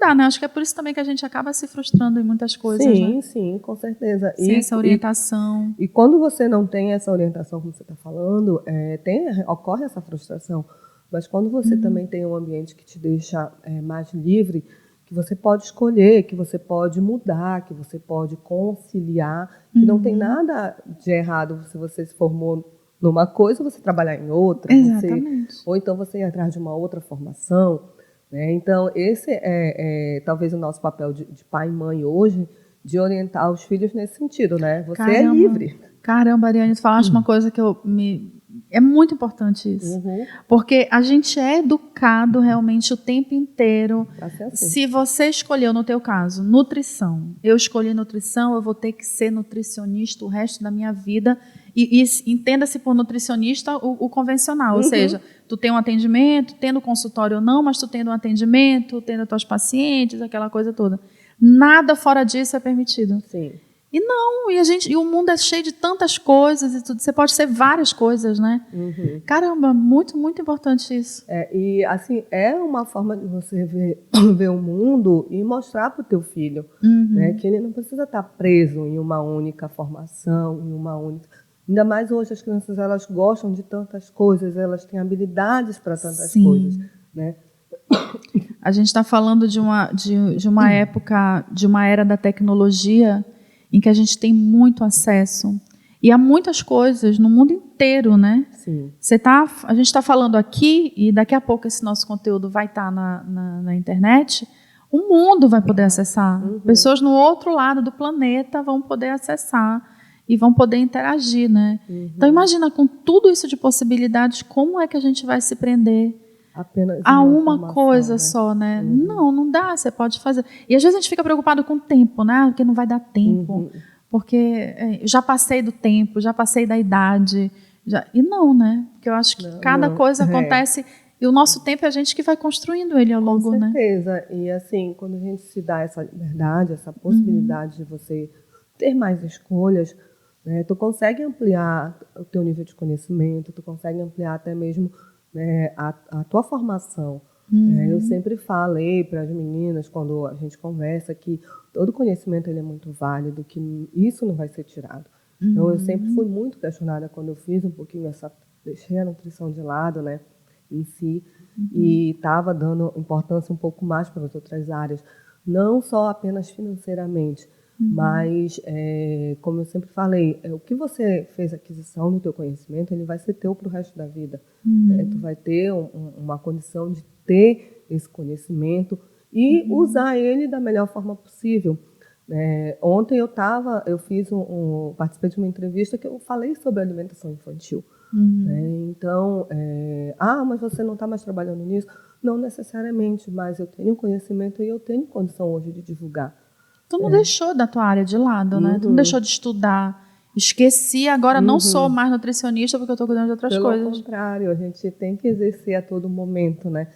Né? Acho que é por isso também que a gente acaba se frustrando em muitas coisas. Sim, né? Sim, com certeza. Sem essa orientação. E quando você não tem essa orientação, como você está falando, ocorre essa frustração. Mas quando você também tem um ambiente que te deixa mais livre, que você pode escolher, que você pode mudar, que você pode conciliar, que não tem nada de errado se você se formou numa coisa, você trabalhar em outra. Exatamente. Ou então você ir atrás de uma outra formação. Né? Então, esse é talvez o nosso papel de pai e mãe hoje, de orientar os filhos nesse sentido. Né? Você é livre. Caramba, Ariane, tu falaste uma coisa que é muito importante isso. Porque a gente é educado realmente o tempo inteiro. Assim. Se você escolheu, no teu caso, nutrição, eu escolhi nutrição, eu vou ter que ser nutricionista o resto da minha vida. E entenda-se por nutricionista o convencional, ou seja, tu tem um atendimento, tendo consultório ou não, mas tu tendo um atendimento, tendo as tuas pacientes, aquela coisa toda. Nada fora disso é permitido. Sim. E não, e o mundo é cheio de tantas coisas e tudo. Você pode ser várias coisas, né? Caramba, muito, muito importante isso. E assim, é uma forma de você ver o mundo e mostrar para o teu filho, né, que ele não precisa estar preso em uma única formação, em uma única... Ainda mais hoje as crianças, elas gostam de tantas coisas, elas têm habilidades para tantas coisas, né? A gente está falando de uma época, de uma era da tecnologia em que a gente tem muito acesso e há muitas coisas no mundo inteiro, né? Sim. A gente está falando aqui e daqui a pouco esse nosso conteúdo vai estar na internet. O mundo vai poder acessar. Pessoas no outro lado do planeta vão poder acessar e vão poder interagir, né? Então imagina, com tudo isso de possibilidades, como é que a gente vai se prender apenas a uma coisa só, né? Não dá, você pode fazer. E às vezes a gente fica preocupado com o tempo, né? Porque não vai dar tempo, porque já passei do tempo, já passei da idade. E não, né? Porque eu acho que cada coisa acontece e o nosso tempo é a gente que vai construindo ele ao longo, né? Com certeza. Né? E assim, quando a gente se dá essa liberdade, essa possibilidade de você ter mais escolhas, né, tu consegue ampliar o teu nível de conhecimento, tu consegue ampliar até mesmo, né, a tua formação. Eu sempre falei para as meninas, quando a gente conversa, que todo conhecimento ele é muito válido, que isso não vai ser tirado. Então, eu sempre fui muito questionada quando eu fiz um pouquinho deixei a nutrição de lado, né, em si, e estava dando importância um pouco mais para as outras áreas, não só apenas financeiramente, mas, como eu sempre falei, o que você fez aquisição no teu conhecimento, ele vai ser teu para o resto da vida. Tu vai ter uma condição de ter esse conhecimento e usar ele da melhor forma possível. Ontem eu fiz participei de uma entrevista que eu falei sobre alimentação infantil. Então, mas você não está mais trabalhando nisso? Não necessariamente, mas eu tenho conhecimento e eu tenho condição hoje de divulgar. Tu não deixou da tua área de lado, né? Tu não deixou de estudar. Esqueci, agora não sou mais nutricionista porque eu estou cuidando de outras coisas. Pelo contrário, a gente tem que exercer a todo momento, né?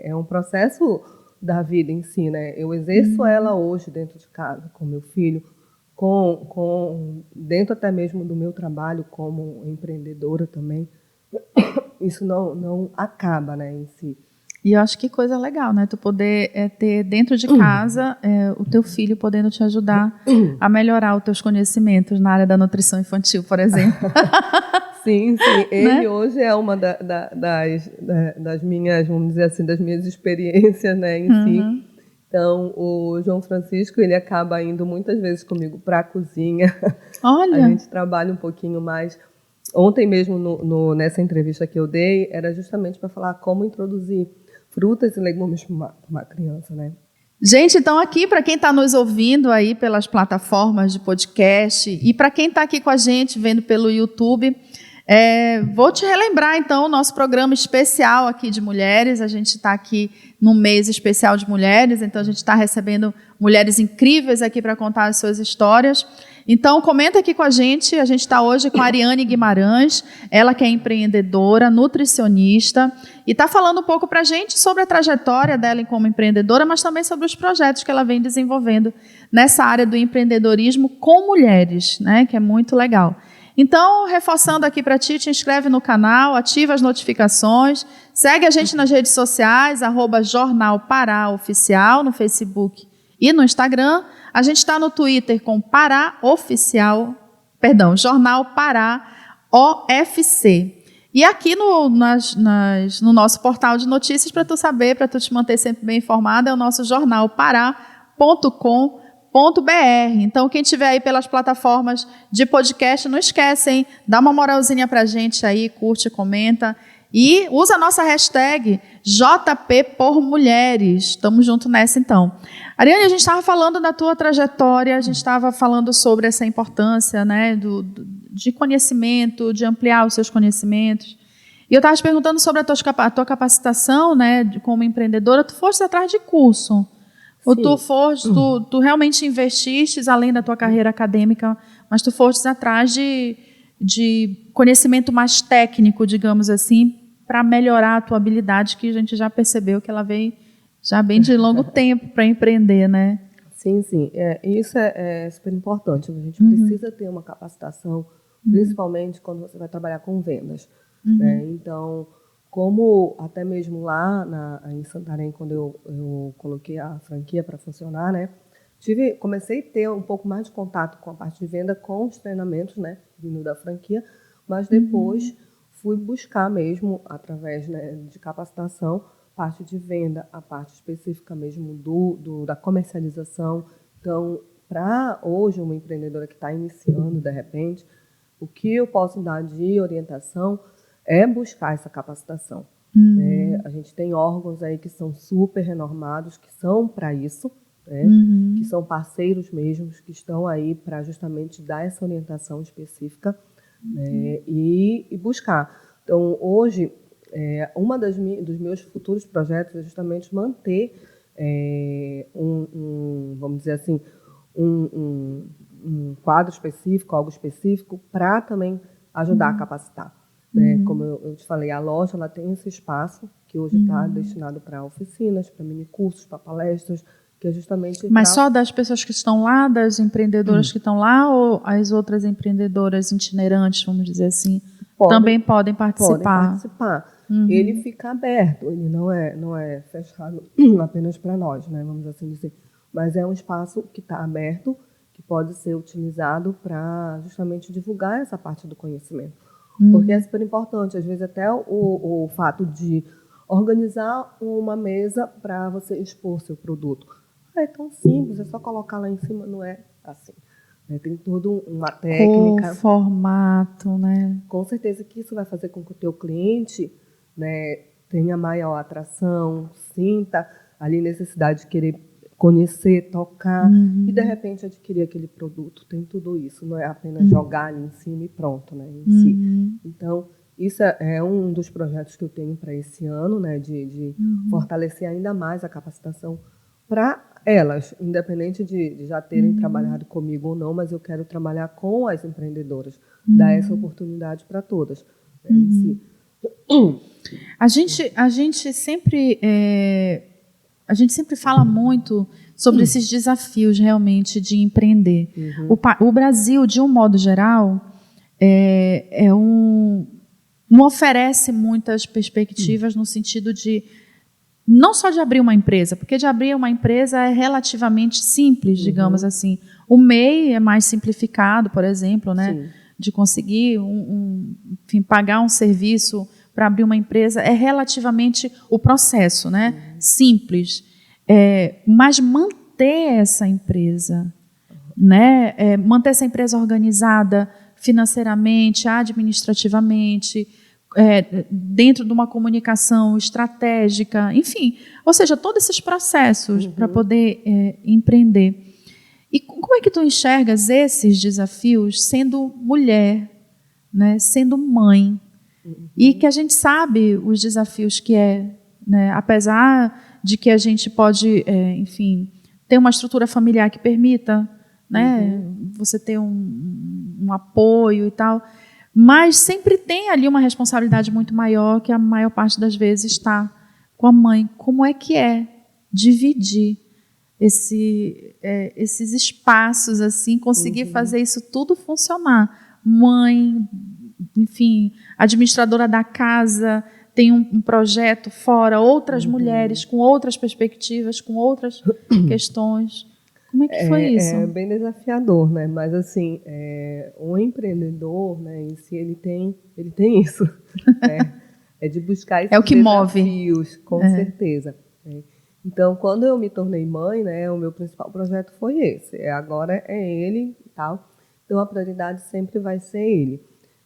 É um processo da vida em si, né? Eu exerço ela hoje dentro de casa, com meu filho, dentro até mesmo do meu trabalho como empreendedora também. Isso não acaba, né, em si. E eu acho que coisa legal, né? Tu poder ter dentro de casa o teu filho podendo te ajudar a melhorar os teus conhecimentos na área da nutrição infantil, por exemplo. Sim. Ele hoje é uma das minhas, vamos dizer assim, das minhas experiências, né, em si. Então, o João Francisco, ele acaba indo muitas vezes comigo para a cozinha. Olha! A gente trabalha um pouquinho mais. Ontem mesmo, nessa entrevista que eu dei, era justamente para falar como introduzir frutas e legumes para uma criança, né? Gente, então aqui, para quem está nos ouvindo aí pelas plataformas de podcast e para quem está aqui com a gente vendo pelo YouTube, vou te relembrar, então, o nosso programa especial aqui de mulheres. A gente está aqui num mês especial de mulheres, então a gente está recebendo mulheres incríveis aqui para contar as suas histórias. Então, comenta aqui com a gente está hoje com a Ariane Guimarães, ela que é empreendedora, nutricionista, e está falando um pouco para a gente sobre a trajetória dela como empreendedora, mas também sobre os projetos que ela vem desenvolvendo nessa área do empreendedorismo com mulheres, né, que é muito legal. Então, reforçando aqui para ti, te inscreve no canal, ativa as notificações, segue a gente nas redes sociais, @Jornal Pará Oficial, no Facebook e no Instagram. A gente está no Twitter com Jornal Pará OFC. E aqui no nosso portal de notícias, para tu saber, para tu te manter sempre bem informado, é o nosso jornalpará.com.br. Então, quem estiver aí pelas plataformas de podcast, não esquecem, dá uma moralzinha pra gente aí, curte, comenta. E usa a nossa hashtag JP por Mulheres. Estamos juntos nessa, então. Ariane, a gente estava falando da tua trajetória, a gente estava falando sobre essa importância, né, de conhecimento, de ampliar os seus conhecimentos. E eu estava te perguntando sobre a tua capacitação, né, como empreendedora. Tu foste atrás de curso? Ou tu realmente investiste, além da tua carreira acadêmica, mas tu foste atrás de conhecimento mais técnico, digamos assim, para melhorar a tua habilidade, que a gente já percebeu que ela veio já bem de longo tempo para empreender, né? Sim. Isso é super importante. A gente precisa ter uma capacitação, principalmente quando você vai trabalhar com vendas. Né? Então, como até mesmo lá em Santarém, quando eu coloquei a franquia para funcionar, né, comecei a ter um pouco mais de contato com a parte de venda, com os treinamentos, né, vindo da franquia, mas depois fui buscar mesmo, através, né, de capacitação, parte de venda, a parte específica mesmo da comercialização. Então, para hoje, uma empreendedora que está iniciando, de repente, o que eu posso dar de orientação é buscar essa capacitação. A gente tem órgãos aí que são super renormados, que são para isso, né? Que são parceiros mesmos, que estão aí para justamente dar essa orientação específica, né? E buscar. Então, hoje, dos meus futuros projetos é justamente manter vamos dizer assim, um quadro específico, algo específico, para também ajudar a capacitar. Né? Como eu te falei, a loja ela tem esse espaço que hoje está destinado para oficinas, para minicursos, para palestras, que é justamente... Mas só das pessoas que estão lá, das empreendedoras que estão lá, ou as outras empreendedoras itinerantes, vamos dizer assim, também podem participar? Podem participar. Ele fica aberto, ele não é fechado apenas para nós, né? Vamos assim dizer. Mas é um espaço que está aberto, que pode ser utilizado para justamente divulgar essa parte do conhecimento. Porque é super importante, às vezes até o fato de organizar uma mesa para você expor seu produto. É tão simples, é só colocar lá em cima, não é assim. Tem toda uma técnica. O formato, né? Com certeza que isso vai fazer com que o teu cliente, né, tenha maior atração, sinta ali necessidade de querer conhecer, tocar e, de repente, adquirir aquele produto. Tem tudo isso, não é apenas jogar ali em cima e pronto, né, em si. Então, isso é um dos projetos que eu tenho para esse ano, né, de fortalecer ainda mais a capacitação para elas, independente de já terem trabalhado comigo ou não, mas eu quero trabalhar com as empreendedoras, dar essa oportunidade para todas, né, em si. A gente sempre fala muito sobre esses desafios realmente de empreender. O Brasil, de um modo geral, não oferece muitas perspectivas no sentido de não só de abrir uma empresa, porque de abrir uma empresa é relativamente simples, digamos assim. O MEI é mais simplificado, por exemplo, né, de conseguir enfim, pagar um serviço para abrir uma empresa é relativamente o processo, né, simples. Mas manter essa empresa, né, manter essa empresa organizada financeiramente, administrativamente, dentro de uma comunicação estratégica, enfim, ou seja, todos esses processos para poder empreender. E como é que tu enxergas esses desafios sendo mulher, né, sendo mãe? E que a gente sabe os desafios que né, apesar de que a gente pode, enfim, ter uma estrutura familiar que permita, né, você ter um apoio e tal, mas sempre tem ali uma responsabilidade muito maior que a maior parte das vezes está com a mãe. Como é que dividir esses espaços, assim, conseguir fazer isso tudo funcionar? Mãe, enfim, administradora da casa, tem um projeto fora, outras mulheres com outras perspectivas, com outras questões. Como é que foi isso? É bem desafiador, né? Mas assim, o empreendedor, né, em si, ele tem isso, né? É de buscar esses o que desafios, move. com certeza. Né? Então, quando eu me tornei mãe, né, o meu principal projeto foi esse. Agora é ele e tal. Então, a prioridade sempre vai ser ele.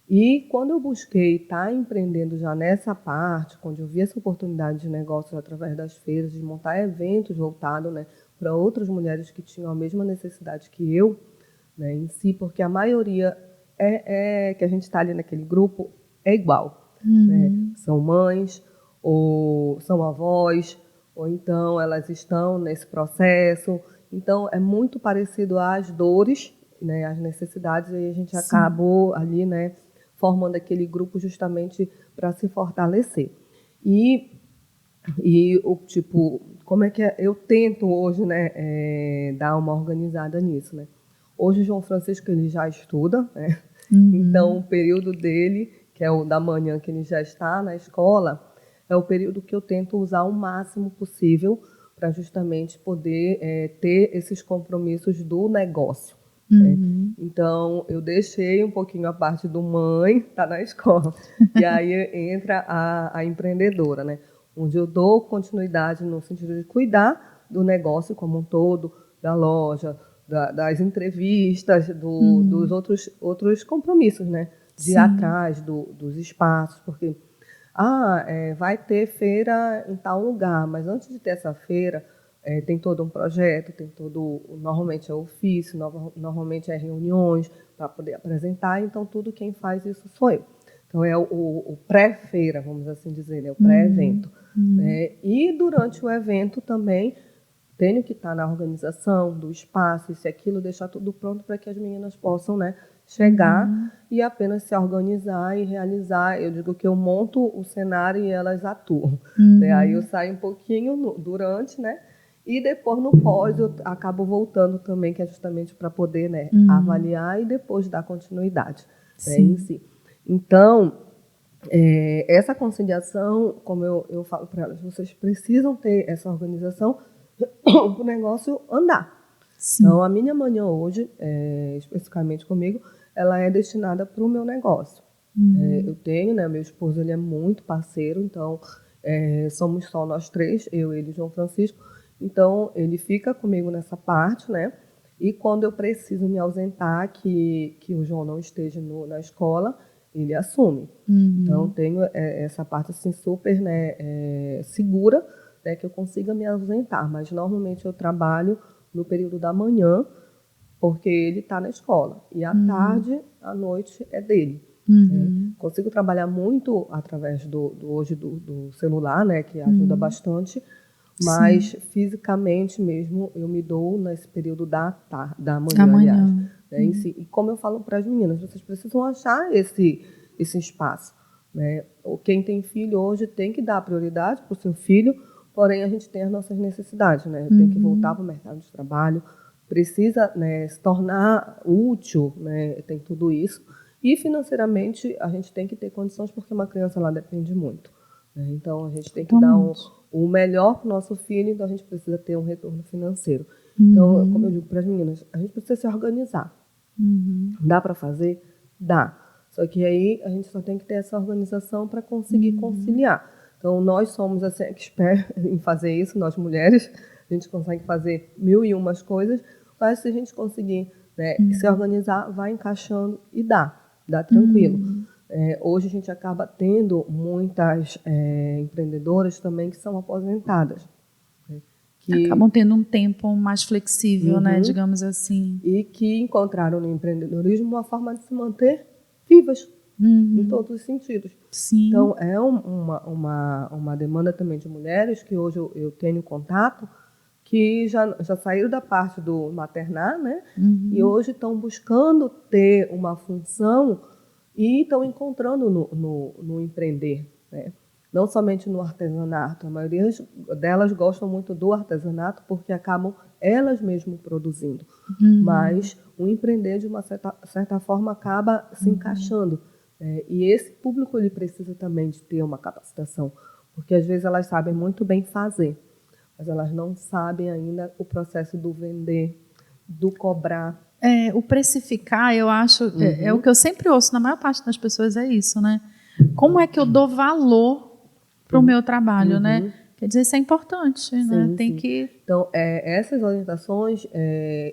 E quando eu busquei estar empreendendo já nessa parte, quando eu vi essa oportunidade de negócio através das feiras, de montar eventos voltados, né, para outras mulheres que tinham a mesma necessidade que eu, né, em si, porque a maioria que a gente está ali naquele grupo é igual. Né? São mães, ou são avós, ou então elas estão nesse processo. Então, é muito parecido às dores, né, às necessidades, e a gente acabou ali, né, formando aquele grupo justamente para se fortalecer. E o tipo, como é que eu tento hoje, né, dar uma organizada nisso, né? Hoje o João Francisco ele já estuda, né? Então o período dele, que é o da manhã que ele já está na escola, é o período que eu tento usar o máximo possível para justamente poder ter esses compromissos do negócio. Então, eu deixei um pouquinho a parte do mãe, tá na escola, e aí entra a empreendedora, né? Onde eu dou continuidade no sentido de cuidar do negócio como um todo, da loja, das entrevistas, dos outros compromissos, né? De ir atrás dos espaços, porque vai ter feira em tal lugar, mas antes de ter essa feira, tem todo um projeto, tem todo, normalmente é ofício, normalmente é reuniões para poder apresentar, então tudo quem faz isso sou eu. Então é o pré-feira, vamos assim dizer, né? O pré-evento. Né? E durante o evento também tenho que estar na organização do espaço, isso e aquilo, deixar tudo pronto para que as meninas possam, né, chegar e apenas se organizar e realizar. Eu digo que eu monto o cenário e elas atuam. Né? Aí eu saio um pouquinho durante, né? E depois, no pós, eu acabo voltando também, que é justamente para poder, né, avaliar e depois dar continuidade, né, em si. Então, essa conciliação, como eu falo para elas, vocês precisam ter essa organização para o negócio andar. Sim. Então, a minha manhã hoje, especificamente comigo, ela é destinada para o meu negócio. Eu tenho, né, meu esposo ele é muito parceiro, então somos só nós três, eu, ele e João Francisco. Então, ele fica comigo nessa parte, né? E quando eu preciso me ausentar, que o João não esteja na escola, ele assume. Então, tenho essa parte assim, super, né, segura, né, que eu consiga me ausentar. Mas, normalmente, eu trabalho no período da manhã, porque ele está na escola. E à tarde, à noite, é dele. Consigo trabalhar muito através hoje do celular, né, que ajuda bastante. Mas, fisicamente mesmo, eu me dou nesse período da manhã, aliás. Né? E como eu falo para as meninas, vocês precisam achar esse espaço. Né? Quem tem filho hoje tem que dar prioridade para o seu filho, porém a gente tem as nossas necessidades. Né? Tem que voltar para o mercado de trabalho, precisa, né, se tornar útil, né? Tem tudo isso. E, financeiramente, a gente tem que ter condições, porque uma criança lá depende muito. Né? Então, a gente tem que dar o melhor para o nosso filho, então a gente precisa ter um retorno financeiro. Então, como eu digo para as meninas, a gente precisa se organizar. Dá para fazer? Dá. Só que aí a gente só tem que ter essa organização para conseguir conciliar. Então, nós somos assim, expert em fazer isso, nós mulheres, a gente consegue fazer 1001 coisas, mas se a gente conseguir, né, se organizar, vai encaixando e dá tranquilo. Hoje a gente acaba tendo muitas empreendedoras também que são aposentadas. Né, que acabam tendo um tempo mais flexível, né, digamos assim. E que encontraram no empreendedorismo uma forma de se manter vivas, em todos os sentidos. Sim. Então, é uma demanda também de mulheres que hoje eu tenho contato, que já saíram da parte do maternar, né? E hoje estão buscando ter uma função e estão encontrando no empreender, né? Não somente no artesanato. A maioria delas gostam muito do artesanato porque acabam elas mesmas produzindo. Mas o empreender, de uma certa forma, acaba se encaixando. E esse público ele precisa também de ter uma capacitação, porque às vezes elas sabem muito bem fazer, mas elas não sabem ainda o processo do vender, do cobrar. O precificar, eu acho, é o que eu sempre ouço na maior parte das pessoas, é isso, né? Como é que eu dou valor para o meu trabalho, né? Quer dizer, isso é importante, né? Sim, Tem sim. que... Então, essas orientações,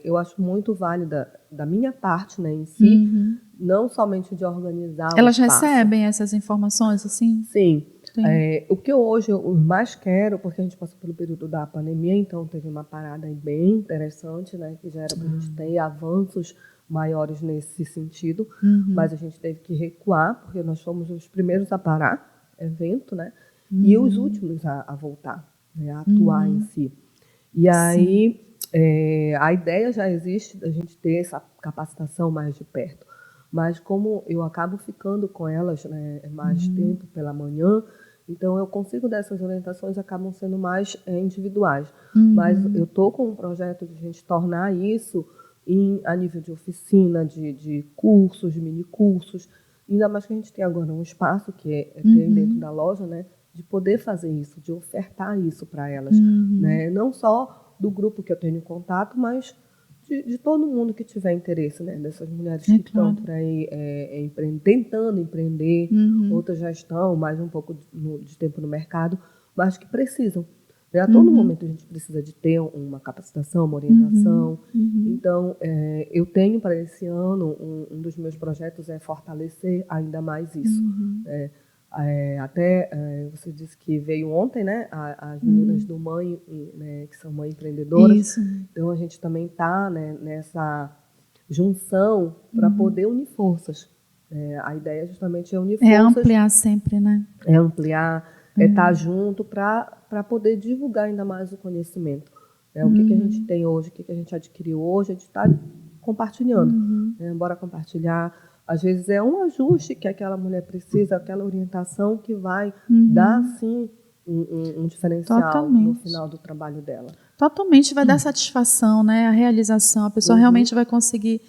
eu acho muito válida da minha parte, né, em si, não somente de organizar o Elas espaço. recebem essas informações, assim? Sim. Sim. O que hoje eu mais quero, porque a gente passou pelo período da pandemia, então teve uma parada aí bem interessante, né, que já era para a gente ter avanços maiores nesse sentido, mas a gente teve que recuar, porque nós fomos os primeiros a parar evento, né, e os últimos a voltar, né, a atuar em si. E aí, a ideia já existe da gente ter essa capacitação mais de perto. Mas como eu acabo ficando com elas, né, mais tempo pela manhã, então eu consigo dessas orientações acabam sendo mais individuais. Mas eu estou com um projeto de a gente tornar isso a nível de oficina, de cursos, de mini cursos. Ainda mais que a gente tem agora um espaço que tem dentro da loja, né, de poder fazer isso, de ofertar isso para elas, né? Não só do grupo que eu tenho contato, mas de todo mundo que tiver interesse, né? Dessas mulheres que estão por aí tentando empreender, outras já estão mais um pouco de tempo no mercado, mas que precisam. Né? A todo momento a gente precisa de ter uma capacitação, uma orientação. Então, eu tenho para esse ano, um dos meus projetos é fortalecer ainda mais isso. Você disse que veio ontem, né? As meninas do Mãe, né, que são mães empreendedoras. Isso. Então a gente também está, né, nessa junção para poder unir forças. A ideia justamente é unir forças. É ampliar sempre, né? É ampliar, é estar junto para poder divulgar ainda mais o conhecimento. O que a gente tem hoje, o que a gente adquiriu hoje, a gente está compartilhando. Bora compartilhar. Às vezes é um ajuste que aquela mulher precisa, aquela orientação que vai dar, sim, um diferencial no final do trabalho dela. Totalmente, vai dar satisfação, né? A realização, a pessoa realmente vai conseguir...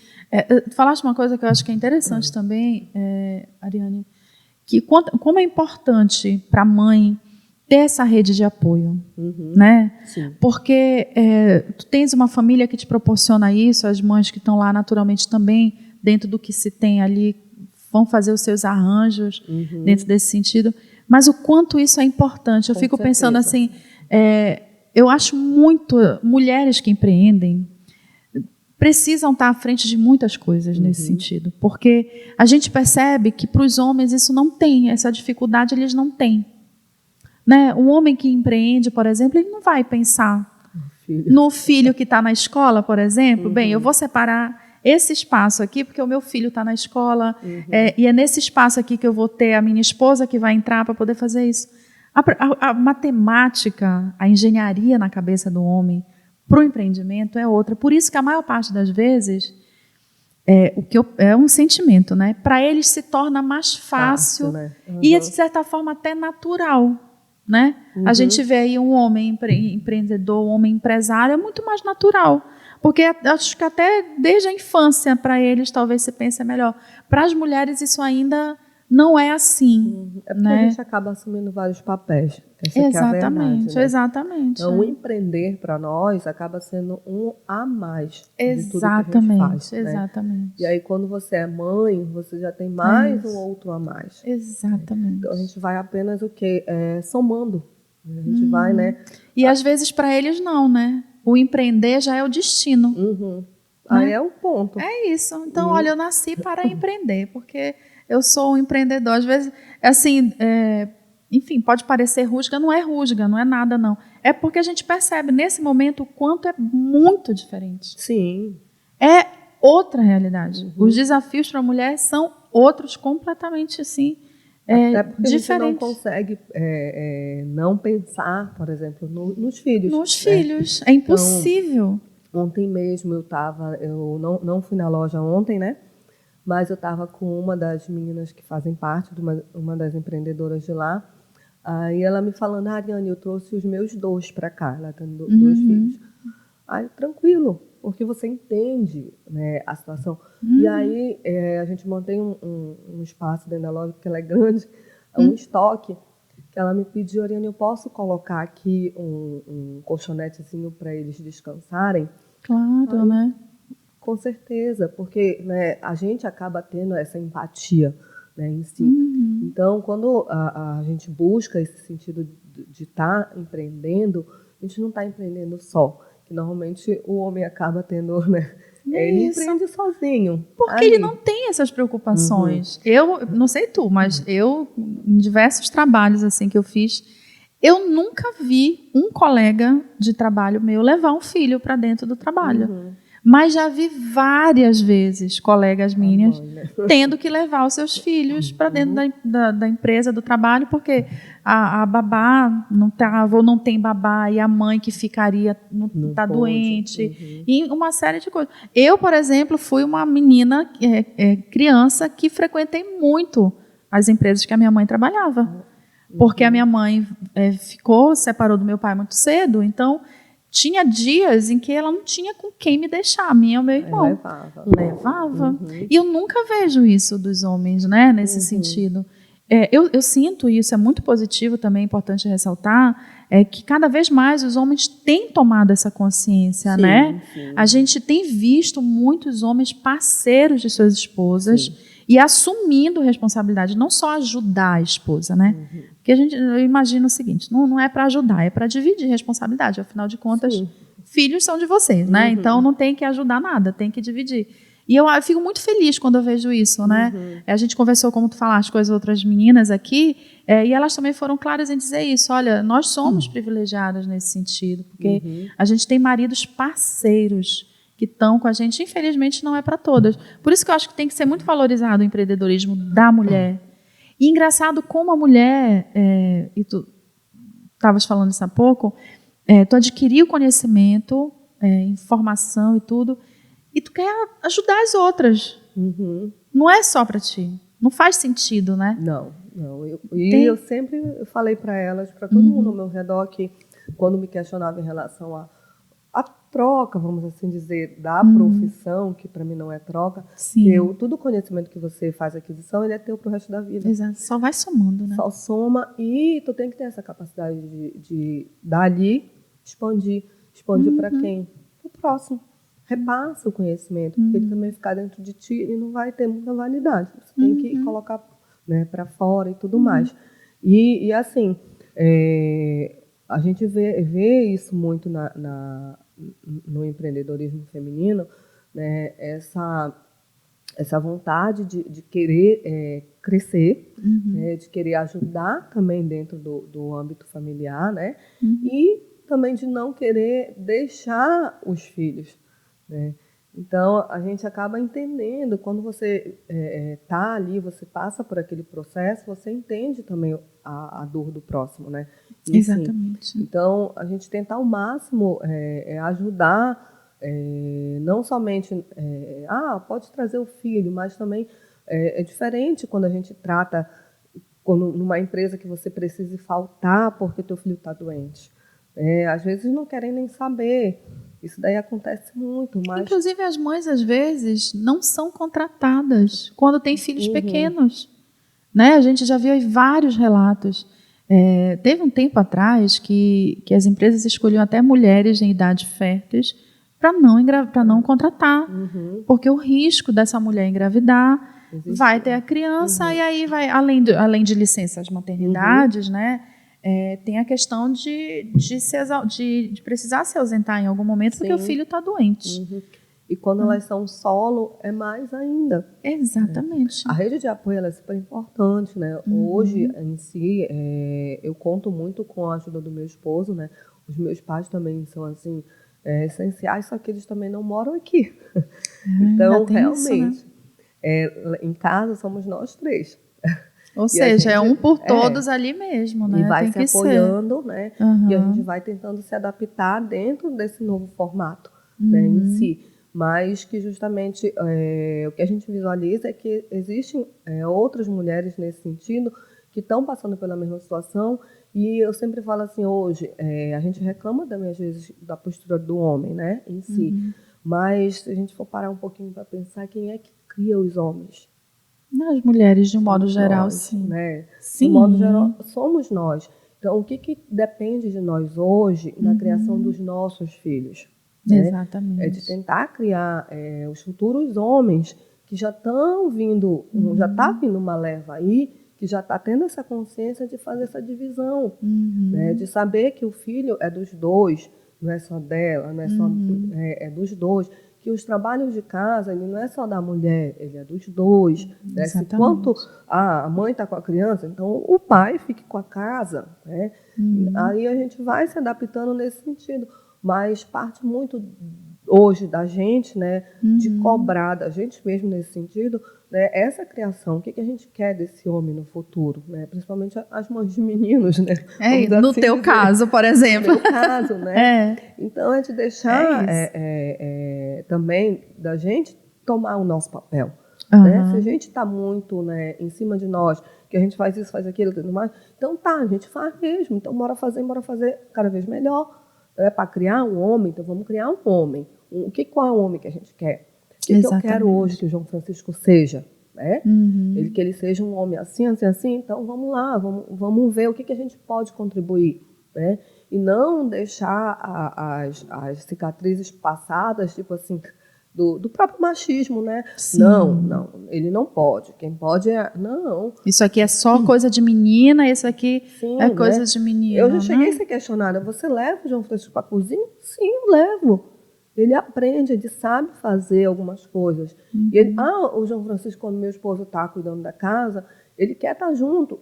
falaste uma coisa que eu acho que é interessante também, Ariane, que como é importante para a mãe ter essa rede de apoio, né? Sim. Porque tu tens uma família que te proporciona isso, as mães que estão lá naturalmente também, dentro do que se tem ali, vão fazer os seus arranjos dentro desse sentido, mas o quanto isso é importante. Eu fico pensando assim, eu acho muito, mulheres que empreendem precisam estar à frente de muitas coisas nesse sentido, porque a gente percebe que para os homens isso não tem, essa dificuldade eles não têm. Né? Um homem que empreende, por exemplo, ele não vai pensar no filho que está na escola, por exemplo, bem, eu vou separar esse espaço aqui porque o meu filho está na escola e é nesse espaço aqui que eu vou ter a minha esposa que vai entrar para poder fazer isso. A matemática, a engenharia na cabeça do homem para o empreendimento é outra. Por isso que a maior parte das vezes é um sentimento, né? Para eles se torna mais fácil, né? E de certa forma até natural, né? A gente vê aí um homem empreendedor, um homem empresário, é muito mais natural, porque acho que até desde a infância para eles talvez se pense melhor. Para as mulheres isso ainda não é assim. É porque a gente acaba assumindo vários papéis. Essa que é a verdade, né? Exatamente. Então, o empreender para nós acaba sendo um a mais de tudo que a gente faz. Exatamente. Né? E aí, quando você é mãe, você já tem mais um outro a mais. Exatamente. Então, a gente vai apenas o quê? Somando. A gente vai, né? E às vezes para eles não, né? O empreender já é o destino. Né? Aí é o ponto. É isso. Então, olha, eu nasci para empreender, porque eu sou um empreendedor. Às vezes, assim, enfim, pode parecer rusga, não é nada, não. É porque a gente percebe, nesse momento, o quanto é muito diferente. Sim. É outra realidade. Os desafios para a mulher são outros, completamente, assim, até porque diferentes. A gente não consegue não pensar, por exemplo, nos filhos. Nos filhos. É impossível. Então, ontem mesmo eu não fui na loja ontem, né? Mas eu estava com uma das meninas que fazem parte de uma das empreendedoras de lá. Aí ela me falando, Ariane, eu trouxe os meus 2 para cá. Ela tem 2 filhos. Aí, tranquilo, porque você entende, né, a situação. E aí a gente mantém um espaço dentro da loja, porque ela é grande, um estoque, que ela me pediu, Ariane, eu posso colocar aqui um colchonetezinho para eles descansarem? Claro, né? Com certeza, porque, né, a gente acaba tendo essa empatia, né, em si. Então, quando a gente busca esse sentido de estar empreendendo, a gente não está empreendendo só, que normalmente o homem acaba tendo, né? Ele empreende sozinho. Porque ele não tem essas preocupações. Eu, não sei tu, mas eu, em diversos trabalhos assim que eu fiz, eu nunca vi um colega de trabalho meu levar um filho para dentro do trabalho. Mas já vi várias vezes colegas minhas tendo que levar os seus filhos para dentro da empresa, do trabalho, porque a babá não estava ou não tem babá, e a mãe que ficaria não está doente, e uma série de coisas. Eu, por exemplo, fui uma menina, criança, que frequentei muito as empresas que a minha mãe trabalhava. Porque a minha mãe separou do meu pai muito cedo, então tinha dias em que ela não tinha com quem me deixar, a minha e o meu irmão. Levava. E eu nunca vejo isso dos homens, né, nesse sentido. Eu sinto isso, é muito positivo também, é importante ressaltar, que cada vez mais os homens têm tomado essa consciência, né? Sim. A gente tem visto muitos homens parceiros de suas esposas e assumindo responsabilidade, não só ajudar a esposa, né? Porque eu imagino o seguinte, não é para ajudar, é para dividir responsabilidade, afinal de contas, filhos são de vocês, né? Então não tem que ajudar nada, tem que dividir. E eu fico muito feliz quando eu vejo isso, né? A gente conversou, como tu falaste, com as outras meninas aqui, e elas também foram claras em dizer isso. Olha, nós somos privilegiadas nesse sentido, porque a gente tem maridos parceiros que estão com a gente. Infelizmente, não é para todas. Por isso que eu acho que tem que ser muito valorizado o empreendedorismo da mulher. E engraçado como a mulher, e tu estavas falando isso há pouco, tu adquiriu conhecimento, informação e tudo, e tu quer ajudar as outras. Não é só para ti. Não faz sentido, né? Não. Eu sempre falei para elas, para todo mundo ao meu redor, que quando me questionava em relação a troca, vamos assim dizer, da profissão, que para mim não é troca, que todo o conhecimento que você faz aquisição, ele é teu para o resto da vida. Exato, só vai somando, né? Só soma, e tu tem que ter essa capacidade de dali expandir para quem? Para o próximo. Repassa o conhecimento, porque ele também ficar dentro de ti e não vai ter muita validade. Você tem que colocar, né, para fora e tudo mais. E assim, a gente vê isso muito no empreendedorismo feminino, né, essa vontade de querer crescer, né, de querer ajudar também dentro do âmbito familiar, né, e também de não querer deixar os filhos, né. Então, a gente acaba entendendo, quando você está ali, você passa por aquele processo, você entende também a dor do próximo, né? E, exatamente. Sim, então, a gente tenta ao máximo ajudar, não somente, pode trazer o filho, mas também é diferente quando a gente trata, numa empresa que você precise faltar porque teu filho está doente. Às vezes não querem nem saber. Isso daí acontece muito. Mas... Inclusive, as mães, às vezes, não são contratadas quando têm filhos pequenos. Né? A gente já viu aí vários relatos. Teve um tempo atrás que as empresas escolhiam até mulheres em idade férteis para não contratar. Porque o risco dessa mulher engravidar vai ter a criança e aí vai, além de licenças maternidades, né? Tem a questão de precisar se ausentar em algum momento porque o filho está doente. E quando elas são solo, é mais ainda. Exatamente. A rede de apoio ela é super importante, né? Hoje, em si, eu conto muito com a ajuda do meu esposo, né? Os meus pais também são, assim, essenciais, só que eles também não moram aqui. Então, realmente, isso, né? Em casa somos nós três. Ou seja, é um por todos ali mesmo, né? E vai se apoiando, né? E a gente vai tentando se adaptar dentro desse novo formato, né, em si. Mas que justamente o que a gente visualiza é que existem outras mulheres nesse sentido que estão passando pela mesma situação. E eu sempre falo assim, hoje, a gente reclama também, às vezes, da postura do homem, né, em si. Mas se a gente for parar um pouquinho para pensar, quem é que cria os homens? As mulheres, de um modo geral, nós, sim. Né? Sim. De modo geral, somos nós. Então, o que depende de nós hoje na criação dos nossos filhos? Né? Exatamente. É de tentar criar os futuros homens que já estão vindo, já está vindo uma leva aí, que já está tendo essa consciência de fazer essa divisão, né? De saber que o filho é dos dois, não é só dela, não é só é dos dois, que os trabalhos de casa ele não é só da mulher, ele é dos dois. Né? Se quanto a mãe está com a criança, então o pai fique com a casa. Né? Aí a gente vai se adaptando nesse sentido, mas parte muito hoje da gente, né, de cobrar da gente mesmo nesse sentido, né, essa criação, o que a gente quer desse homem no futuro, né, principalmente as mães de meninos, né? No assim teu caso, por exemplo. No meu caso, né? Então é de deixar também da gente tomar o nosso papel. Né? Se a gente está muito, né, em cima de nós, que a gente faz isso, faz aquilo, tudo mais, então a gente faz mesmo. Então bora fazer cada vez melhor. É para criar um homem, então vamos criar um homem. Qual é o homem que a gente quer? O que eu quero hoje que o João Francisco seja? Né? Que ele seja um homem assim, assim, assim. Então vamos lá, vamos ver o que a gente pode contribuir. Né? E não deixar as cicatrizes passadas, tipo assim, do próprio machismo, né? Sim. Não, ele não pode. Quem pode é... Não. Isso aqui é só coisa de menina, isso aqui é coisa, né, de menina. Eu já cheguei a ser questionada. Você leva o João Francisco para a cozinha? Sim, levo. Ele aprende, ele sabe fazer algumas coisas. E ele, o João Francisco, quando meu esposo está cuidando da casa, ele quer estar junto.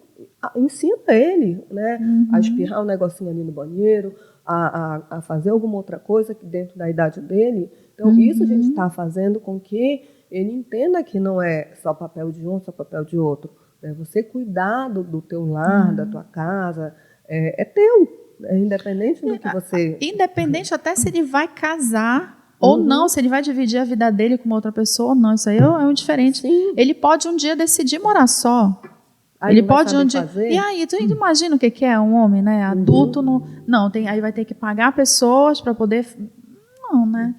Ensina ele, né? A espirrar um negocinho ali no banheiro, a fazer alguma outra coisa que dentro da idade dele. Então, isso a gente está fazendo com que ele entenda que não é só papel de um, só papel de outro. Né? Você cuidar do teu lar, da tua casa, é teu. Independente do que você... Independente até se ele vai casar ou não, se ele vai dividir a vida dele com uma outra pessoa ou não. Isso aí é um diferente. Sim. Ele pode um dia decidir morar só. Aí ele pode um dia... E aí, tu imagina o que é um homem, né? Adulto, não aí vai ter que pagar pessoas para poder... Não, né?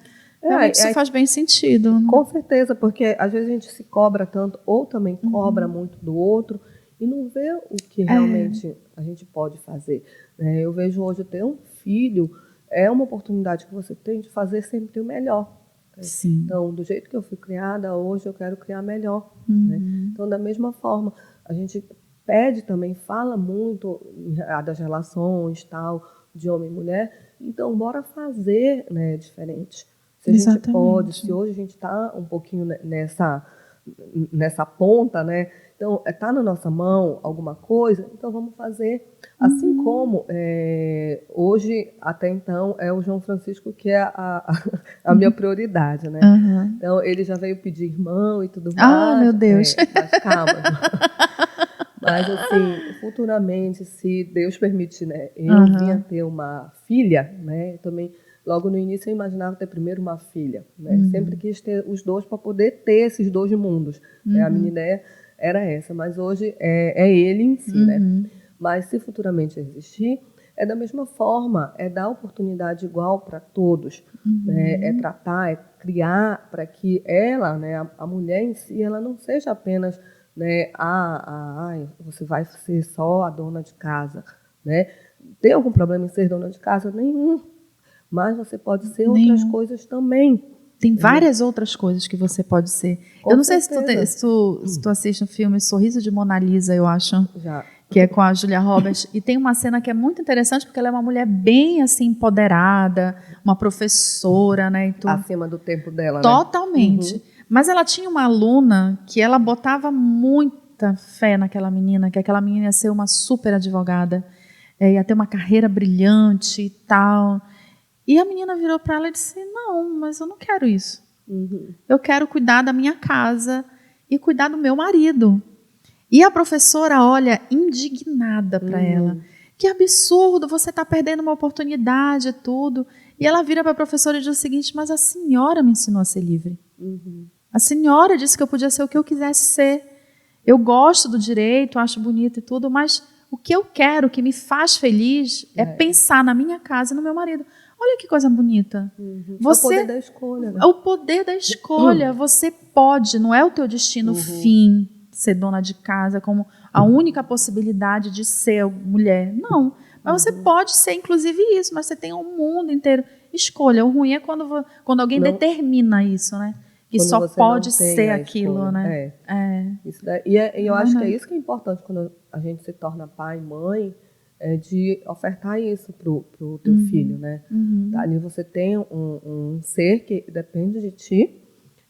Isso faz bem sentido. Né? Com certeza, porque às vezes a gente se cobra tanto ou também cobra muito do outro e não vê o que realmente a gente pode fazer. Né? Eu vejo hoje ter um filho é uma oportunidade que você tem de fazer sempre o melhor. Né? Sim. Então, do jeito que eu fui criada, hoje eu quero criar melhor. Né? Então, da mesma forma, a gente pede também, fala muito das relações, tal, de homem e mulher. Então, bora fazer, né, diferente. Se a gente pode, se hoje a gente está um pouquinho nessa ponta, né? Então, está na nossa mão alguma coisa, então vamos fazer. Assim como hoje, até então, é o João Francisco que é a minha prioridade, né? Então, ele já veio pedir irmão e tudo mais. Ah, meu Deus! Mas calma. Mas, assim, futuramente, se Deus permitir, né? Eu vinha ter uma filha, né? Também... Logo no início eu imaginava ter primeiro uma filha. Né? Sempre quis ter os dois para poder ter esses dois mundos. Né? A minha ideia era essa, mas hoje é ele em si. Né? Mas se futuramente existir, é da mesma forma, é dar oportunidade igual para todos. Né? É tratar, é criar para que ela, né, a mulher em si, ela não seja apenas, né, você vai ser só a dona de casa. Né? Tem algum problema em ser dona de casa? Nenhum. Mas você pode ser outras coisas também. Tem várias outras coisas que você pode ser. Eu não sei se tu assiste um filme Sorriso de Mona Lisa, eu acho. Já. Que é com a Julia Roberts. E tem uma cena que é muito interessante, porque ela é uma mulher bem assim, empoderada, uma professora, né? E tudo. Acima do tempo dela, né? Totalmente. Mas ela tinha uma aluna que ela botava muita fé naquela menina, que aquela menina ia ser uma super advogada, ia ter uma carreira brilhante e tal. E a menina virou para ela e disse, não, mas eu não quero isso. Eu quero cuidar da minha casa e cuidar do meu marido. E a professora olha indignada para ela. Que absurdo, você está perdendo uma oportunidade e tudo. E ela vira para a professora e diz o seguinte, mas a senhora me ensinou a ser livre. A senhora disse que eu podia ser o que eu quisesse ser. Eu gosto do direito, acho bonito e tudo, mas o que eu quero, o que me faz feliz é pensar na minha casa e no meu marido. Olha que coisa bonita. Você, o poder da escolha. Né? O poder da escolha. Você pode, não é o teu destino fim, ser dona de casa, como a única possibilidade de ser mulher. Não. Mas você pode ser, inclusive, isso, mas você tem um mundo inteiro. Escolha. O ruim é quando alguém determina isso, né? que quando só você pode não tem ser a aquilo, escolha. né? Isso daí, e eu acho que é isso que é importante quando a gente se torna pai e mãe, de ofertar isso pro teu filho, né? Ali você tem um ser que depende de ti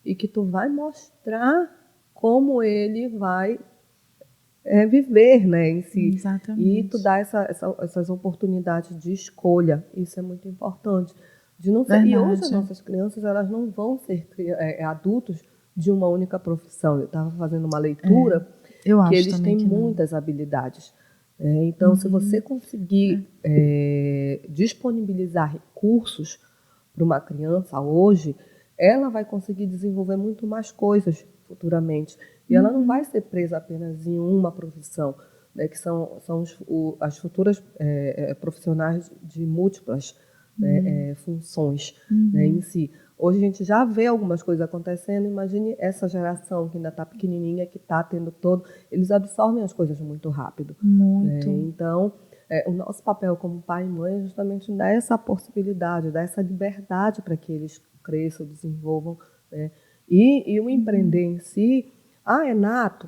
e que tu vai mostrar como ele vai viver, né, em si. Exatamente. E tu dá essas oportunidades de escolha. Isso é muito importante. E hoje as Verdade. nossas crianças, elas não vão ser adultos de uma única profissão. Eu estava fazendo uma leitura Eu que acho eles também têm que não. muitas habilidades. Então, se você conseguir disponibilizar recursos para uma criança hoje, ela vai conseguir desenvolver muito mais coisas futuramente. E ela não vai ser presa apenas em uma profissão, né, que são as futuras profissionais de múltiplas funções, né, em si. Hoje a gente já vê algumas coisas acontecendo. Imagine essa geração que ainda está pequenininha, que está tendo todo... Eles absorvem as coisas muito rápido. Muito. Né? Então, o nosso papel como pai e mãe é justamente dar essa possibilidade, dar essa liberdade para que eles cresçam, desenvolvam. Né? E o empreender em si, é nato?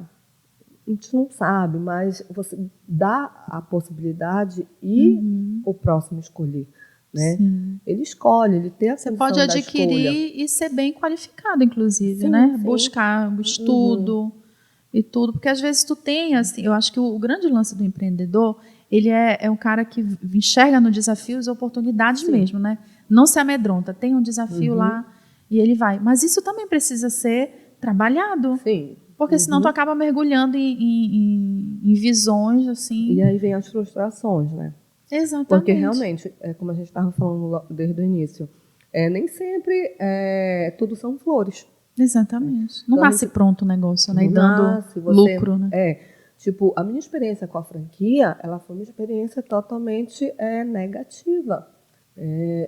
A gente não sabe, mas você dá a possibilidade e o próximo escolher. Né? Sim. Ele escolhe, ele tem a Você condição pode da escolha. adquirir e ser bem qualificado, inclusive, Sim, né? sim. Buscar o estudo e tudo, porque às vezes tu tem, assim, eu acho que o grande lance do empreendedor, ele é um cara que enxerga no desafio as oportunidades mesmo, né? Não se amedronta, tem um desafio lá e ele vai. Mas isso também precisa ser trabalhado. Sim. Porque senão tu acaba mergulhando em visões, assim. E aí vem as frustrações, né? Exatamente. Porque realmente, como a gente estava falando desde o início, nem sempre tudo são flores. Exatamente. Não Então, nasce pronto o negócio, né? E não dando nasce, você, lucro, né? Tipo, a minha experiência com a franquia, ela foi uma experiência totalmente negativa.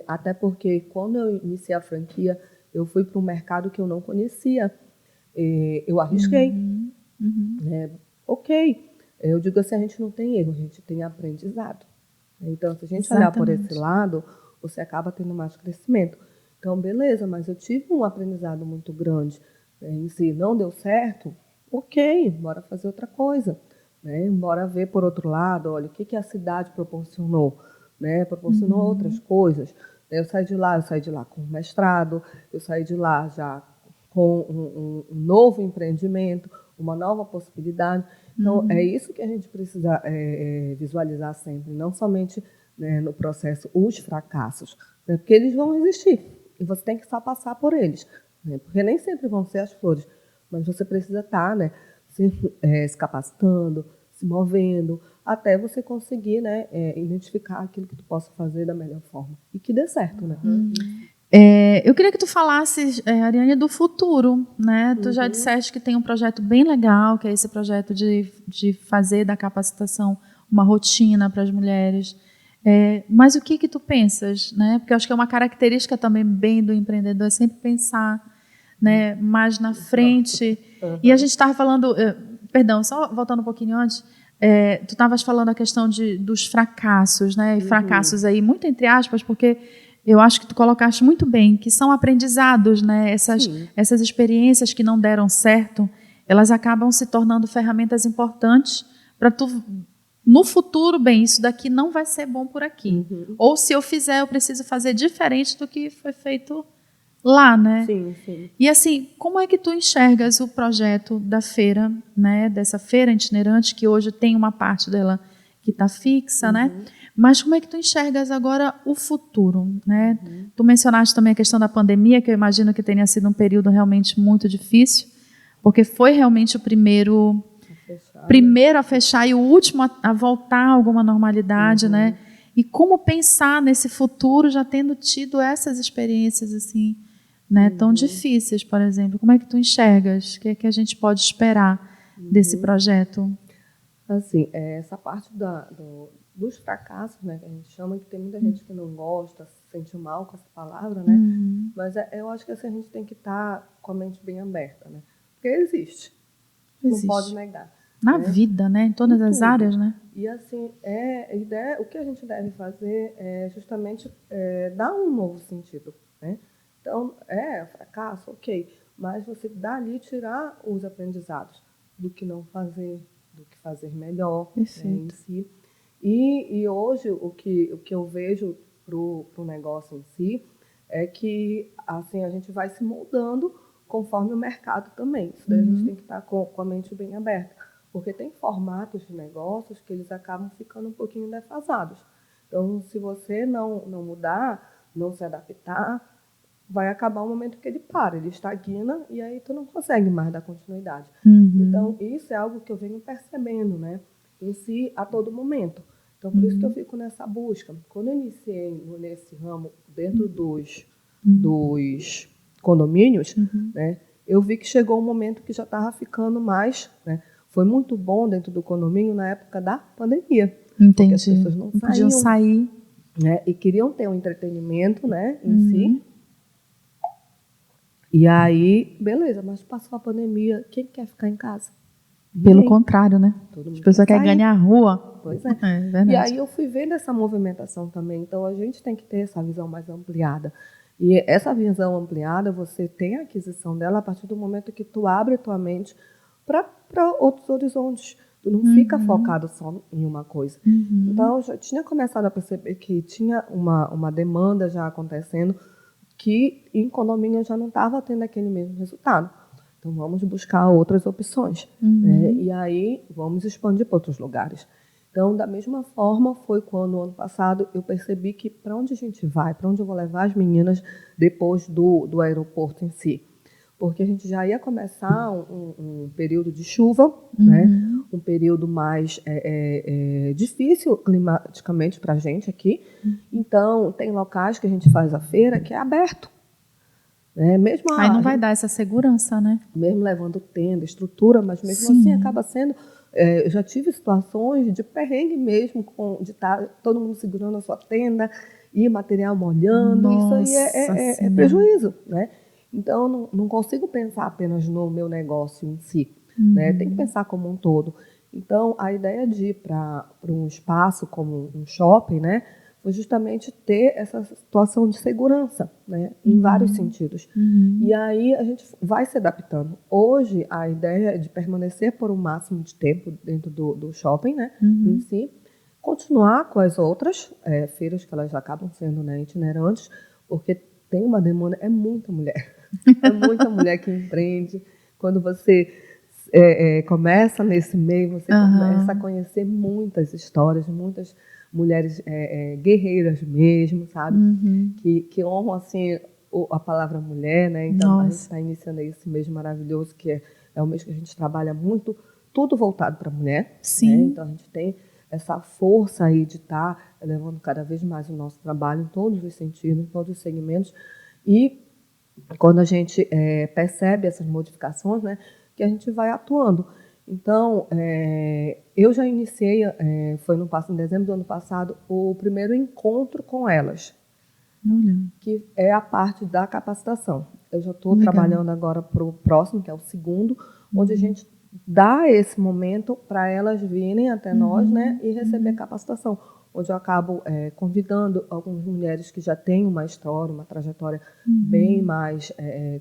Até porque quando eu iniciei a franquia, eu fui para um mercado que eu não conhecia. Eu arrisquei. Ok. Eu digo assim, a gente não tem erro, a gente tem aprendizado. Então, se a gente olhar por esse lado, você acaba tendo mais crescimento. Então, beleza, mas eu tive um aprendizado muito grande. Em si, não deu certo? Ok, bora fazer outra coisa. Né? Bora ver por outro lado, olha, o que a cidade proporcionou? Né? Proporcionou outras coisas. Eu saí de lá com mestrado, eu saí de lá já com um novo empreendimento, uma nova possibilidade. Então, é isso que a gente precisa visualizar sempre, não somente, né, no processo os fracassos, né, porque eles vão existir e você tem que só passar por eles, né, porque nem sempre vão ser as flores, mas você precisa estar, né, se capacitando, se movendo, até você conseguir, né, identificar aquilo que tu possa fazer da melhor forma e que dê certo. Né? Eu queria que tu falasses, Ariane, do futuro, né? Tu já disseste que tem um projeto bem legal, que é esse projeto de fazer da capacitação uma rotina para as mulheres. Mas o que tu pensas, né? Porque eu acho que é uma característica também bem do empreendedor, é sempre pensar, né, mais na frente. E a gente estava falando, perdão, só voltando um pouquinho antes, tu estavas falando a questão dos fracassos, né? E fracassos aí, muito entre aspas, porque eu acho que tu colocaste muito bem, que são aprendizados, né? Essas experiências que não deram certo, elas acabam se tornando ferramentas importantes para tu, no futuro, bem, isso daqui não vai ser bom por aqui. Ou se eu fizer, eu preciso fazer diferente do que foi feito lá, né? Sim, sim. E assim, como é que tu enxergas o projeto da feira, né? Dessa feira itinerante, que hoje tem uma parte dela que está fixa, né? Mas como é que tu enxergas agora o futuro, né? Tu mencionaste também a questão da pandemia, que eu imagino que tenha sido um período realmente muito difícil, porque foi realmente o primeiro a fechar e o último a voltar a alguma normalidade, né? E como pensar nesse futuro já tendo tido essas experiências assim, né, tão difíceis, por exemplo? Como é que tu enxergas? O que é que a gente pode esperar desse projeto? Assim, essa parte dos fracassos, né, que a gente chama, que tem muita gente que não gosta, se sente mal com essa palavra, né? Mas eu acho que assim, a gente tem que estar com a mente bem aberta, né? Porque existe. Não pode negar. Na vida, né? Em todas as áreas, né? E assim, o que a gente deve fazer é justamente dar um novo sentido, né? Então, fracasso, ok. mas você dali tirar os aprendizados do que não fazer, do que fazer melhor, né, em si. E hoje o que eu vejo para o negócio em si é que assim, a gente vai se moldando conforme o mercado também. Isso daí a gente tem que estar com a mente bem aberta, porque tem formatos de negócios que eles acabam ficando um pouquinho defasados. Então, se você não mudar, não se adaptar, vai acabar um momento que ele para, ele estagna e aí tu não consegue mais dar continuidade. Então, isso é algo que eu venho percebendo, né, em si, a todo momento. Então, por isso que eu fico nessa busca. Quando eu iniciei nesse ramo, dentro dos condomínios, né, eu vi que chegou um momento que já estava ficando mais, né, foi muito bom dentro do condomínio na época da pandemia. Entendi. Porque as pessoas não podiam sair. Né, e queriam ter um entretenimento, né, em si. E aí, beleza, mas passou a pandemia, quem quer ficar em casa? Pelo contrário, né? As pessoas querem ganhar a rua. Pois é. É verdade. E aí eu fui vendo essa movimentação também. Então, a gente tem que ter essa visão mais ampliada. E essa visão ampliada, você tem a aquisição dela a partir do momento que tu abre a tua mente para outros horizontes. Tu não fica focado só em uma coisa. Então, eu já tinha começado a perceber que tinha uma demanda já acontecendo, que em condomínio eu já não estava tendo aquele mesmo resultado. Então, vamos buscar outras opções. Né? E aí, vamos expandir para outros lugares. Então, da mesma forma, foi quando, no ano passado, eu percebi que para onde a gente vai, para onde eu vou levar as meninas depois do aeroporto em si. Porque a gente já ia começar um período de chuva, né? Um período mais difícil climaticamente para a gente aqui. Então, tem locais que a gente faz a feira que é aberto. Né? Mesmo aí não vai dar essa segurança, né? Mesmo levando tenda, estrutura, mas mesmo assim acaba sendo... eu já tive situações de perrengue mesmo, de estar todo mundo segurando a sua tenda e material molhando. Nossa, isso aí é prejuízo, né? Então, não consigo pensar apenas no meu negócio em si. Né? Tem que pensar como um todo. Então, a ideia de ir para um espaço como um shopping, né, foi justamente ter essa situação de segurança, né, em vários sentidos. E aí a gente vai se adaptando. Hoje, a ideia é de permanecer por um máximo de tempo dentro do shopping, né, em si, continuar com as outras feiras que elas acabam sendo, né, itinerantes, porque tem uma demanda, é muita mulher. É muita mulher que empreende. Quando você começa nesse meio, você começa a conhecer muitas histórias, muitas mulheres guerreiras mesmo, sabe? Que honram assim a palavra mulher, né? Então, a gente está iniciando aí esse mês maravilhoso, que é um mês que a gente trabalha muito, tudo voltado para a mulher. Sim. Né? Então, a gente tem essa força aí de estar levando cada vez mais o nosso trabalho em todos os sentidos, em todos os segmentos. E quando a gente percebe essas modificações, né, que a gente vai atuando. Então, eu já iniciei, foi em dezembro do ano passado, o primeiro encontro com elas, que é a parte da capacitação. Eu já estou trabalhando agora para o próximo, que é o segundo, onde a gente dá esse momento para elas virem até nós, né, e receber capacitação, onde eu acabo convidando algumas mulheres que já têm uma história, uma trajetória bem mais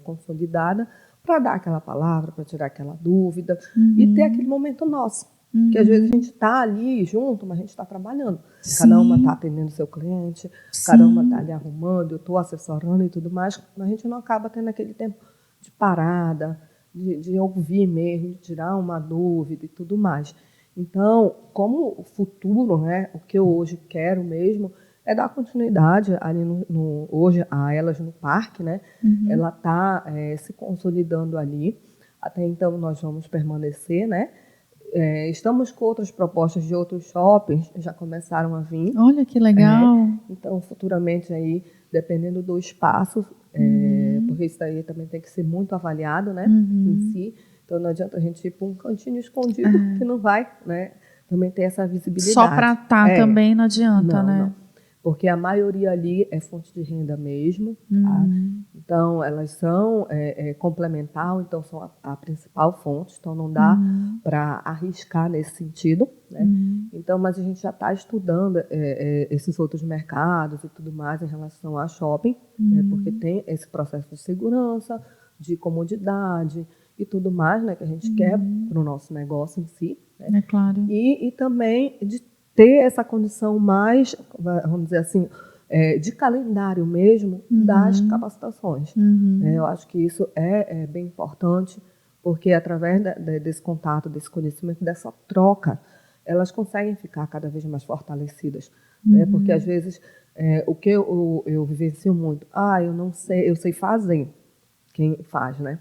consolidada, para dar aquela palavra, para tirar aquela dúvida e ter aquele momento nosso. Que às vezes a gente está ali junto, mas a gente está trabalhando. Cada uma está atendendo seu cliente, cada uma está ali arrumando, eu estou assessorando e tudo mais, mas a gente não acaba tendo aquele tempo de parada, de ouvir mesmo, de tirar uma dúvida e tudo mais. Então, como o futuro, né, o que eu hoje quero mesmo é dar continuidade ali hoje a elas no parque, né? Ela está se consolidando ali. Até então nós vamos permanecer, né? Estamos com outras propostas de outros shoppings, já começaram a vir. Olha que legal. Então, futuramente aí, dependendo do espaço, porque isso daí também tem que ser muito avaliado, né? Em si. Então, não adianta a gente ir para um cantinho escondido que não vai, né? Também ter essa visibilidade. Só para estar também não adianta, né? Não. Porque a maioria ali é fonte de renda mesmo. Tá? Então, elas são complementar, então são a principal fonte. Então, não dá para arriscar nesse sentido. Né? Então, mas a gente já está estudando esses outros mercados e tudo mais em relação a shopping, né? Porque tem esse processo de segurança, de comodidade e tudo mais, né, que a gente quer para o nosso negócio em si. Né? É claro. E também de ter essa condição mais, vamos dizer assim, de calendário mesmo das capacitações. Eu acho que isso é bem importante, porque através desse contato, desse conhecimento, dessa troca, elas conseguem ficar cada vez mais fortalecidas. Porque, às vezes, o que eu vivencio muito, eu não sei, eu sei fazer, quem faz, né?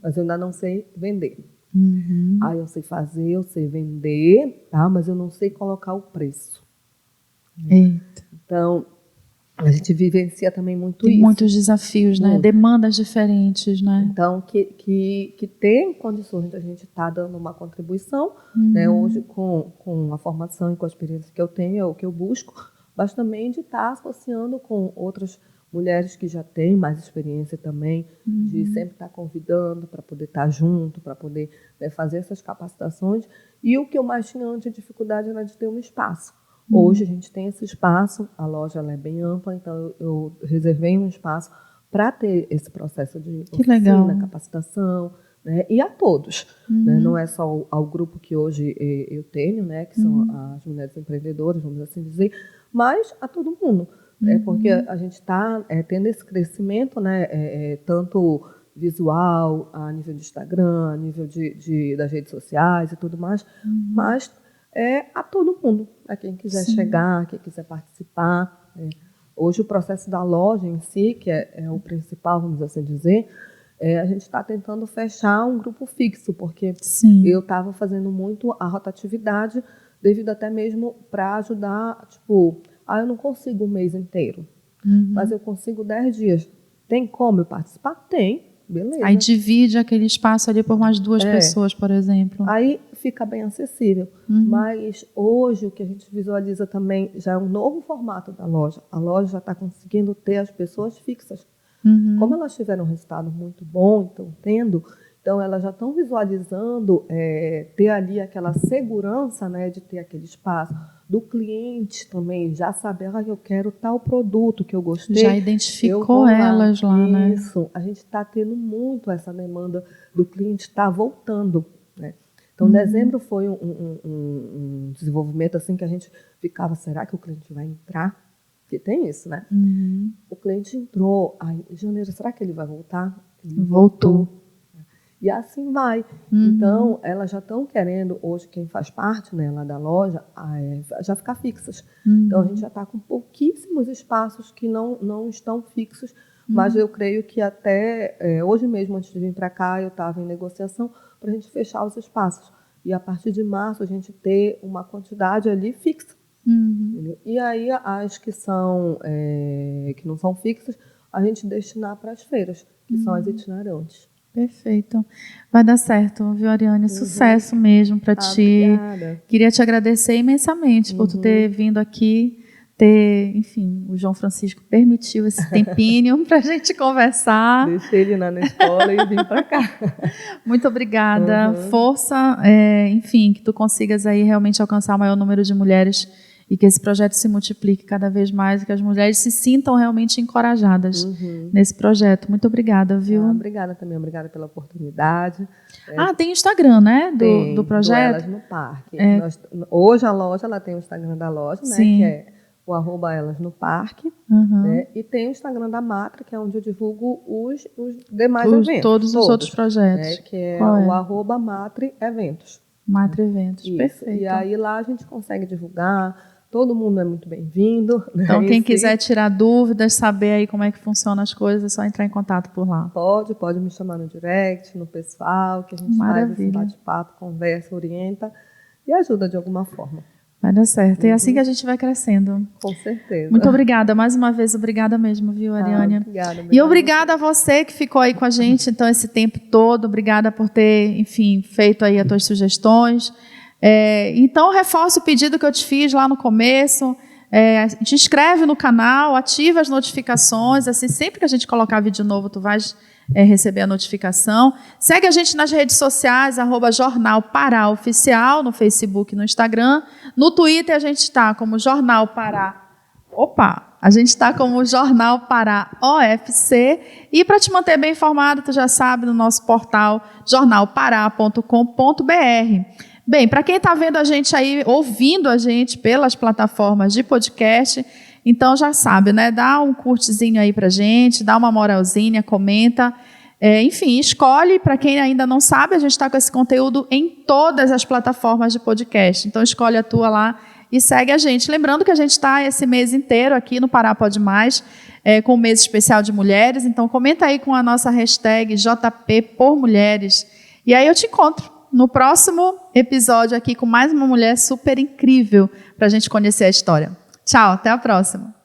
Mas eu ainda não sei vender. Eu sei fazer, eu sei vender, tá? Mas eu não sei colocar o preço. Eita. Então, a gente vivencia também muito Tem isso. muitos desafios, né? Demandas diferentes, né? Então, que tem condições de a gente estar dando uma contribuição, né? Hoje, com a formação e com a experiência que eu tenho, é o que eu busco, mas também de estar associando com outras mulheres que já têm mais experiência também, de sempre estar convidando para poder estar junto, para poder, né, fazer essas capacitações. E o que eu mais tinha antes de dificuldade era de ter um espaço. Hoje a gente tem esse espaço, a loja ela é bem ampla, então eu reservei um espaço para ter esse processo de oficina, capacitação, né, e a todos. Né, não é só ao grupo que hoje eu tenho, né, que são as mulheres empreendedoras, vamos assim dizer, mas a todo mundo. Porque a gente está tendo esse crescimento, né, tanto visual, a nível de Instagram, a nível das redes sociais e tudo mais, mas a todo mundo, a quem quiser chegar, quem quiser participar. Hoje o processo da loja em si, que é o principal, vamos assim dizer, a gente está tentando fechar um grupo fixo, porque eu estava fazendo muito a rotatividade, devido até mesmo para ajudar, tipo, eu não consigo um mês inteiro, mas eu consigo 10 dias. Tem como eu participar? Tem. Beleza. Aí divide aquele espaço ali por mais 2 pessoas, por exemplo. Aí fica bem acessível. Mas hoje o que a gente visualiza também já é um novo formato da loja. A loja já está conseguindo ter as pessoas fixas. Como elas tiveram um resultado muito bom, então elas já estão visualizando ter ali aquela segurança, né, de ter aquele espaço. Do cliente também já saber que eu quero tal produto que eu gostei. Já identificou elas lá, né? Isso. A gente está tendo muito essa demanda do cliente estar voltando, né? Então, dezembro foi um desenvolvimento assim que a gente ficava, será que o cliente vai entrar? Porque tem isso, né? O cliente entrou, em janeiro, será que ele vai voltar? Ele voltou. E assim vai. Então, elas já estão querendo, hoje, quem faz parte, né, lá da loja, já ficar fixas. Então, a gente já está com pouquíssimos espaços que não estão fixos, mas eu creio que até hoje mesmo, antes de vir para cá, eu estava em negociação para a gente fechar os espaços. E a partir de março, a gente ter uma quantidade ali fixa. E aí, as que não são fixas, a gente destinar para as feiras, que são as itinerantes. Perfeito. Vai dar certo, viu, Ariane? Sucesso mesmo para ti. Obrigada. Queria te agradecer imensamente por tu ter vindo aqui, enfim, o João Francisco permitiu esse tempinho para a gente conversar. Deixei ele na escola e vim para cá. Muito obrigada. Força, enfim, que tu consigas aí realmente alcançar o maior número de mulheres e que esse projeto se multiplique cada vez mais e que as mulheres se sintam realmente encorajadas nesse projeto. Muito obrigada, viu? Obrigada também, obrigada pela oportunidade. Tem Instagram, né, do projeto? Do Elas no Parque. Hoje a loja ela tem o Instagram da loja, né, que é o @Elas no Parque, né, e tem o Instagram da Matra, que é onde eu divulgo os demais eventos. Todos os outros projetos. Que é o @Matre Eventos. Matre Eventos, perfeito. E aí lá a gente consegue divulgar. Todo mundo é muito bem-vindo. Então, quem quiser tirar dúvidas, saber aí como é que funcionam as coisas, é só entrar em contato por lá. Pode me chamar no direct, no pessoal, que a gente faz esse bate-papo, conversa, orienta e ajuda de alguma forma. Vai dar certo. E é assim que a gente vai crescendo. Com certeza. Muito obrigada. Mais uma vez, obrigada mesmo, viu, Ariane? Obrigada. E obrigada a você que ficou aí com a gente, então, esse tempo todo. Obrigada por ter, enfim, feito aí as tuas sugestões. Então, reforço o pedido que eu te fiz lá no começo. Te inscreve no canal, ativa as notificações. Assim, sempre que a gente colocar vídeo novo, tu vais receber a notificação. Segue a gente nas redes sociais, @Jornal Pará Oficial, no Facebook e no Instagram. No Twitter a gente está como Jornal Pará. A gente está como Jornal Pará OFC. E para te manter bem informado, tu já sabe, no nosso portal jornalpará.com.br. Bem, para quem está vendo a gente aí, ouvindo a gente pelas plataformas de podcast, então já sabe, né? Dá um curtizinho aí pra gente, dá uma moralzinha, comenta. Enfim, escolhe. Para quem ainda não sabe, a gente está com esse conteúdo em todas as plataformas de podcast. Então escolhe a tua lá e segue a gente. Lembrando que a gente está esse mês inteiro aqui no Pará Pode Mais, com o mês especial de mulheres. Então comenta aí com a nossa hashtag JP por Mulheres. E aí eu te encontro no próximo episódio aqui com mais uma mulher super incrível para a gente conhecer a história. Tchau, até a próxima.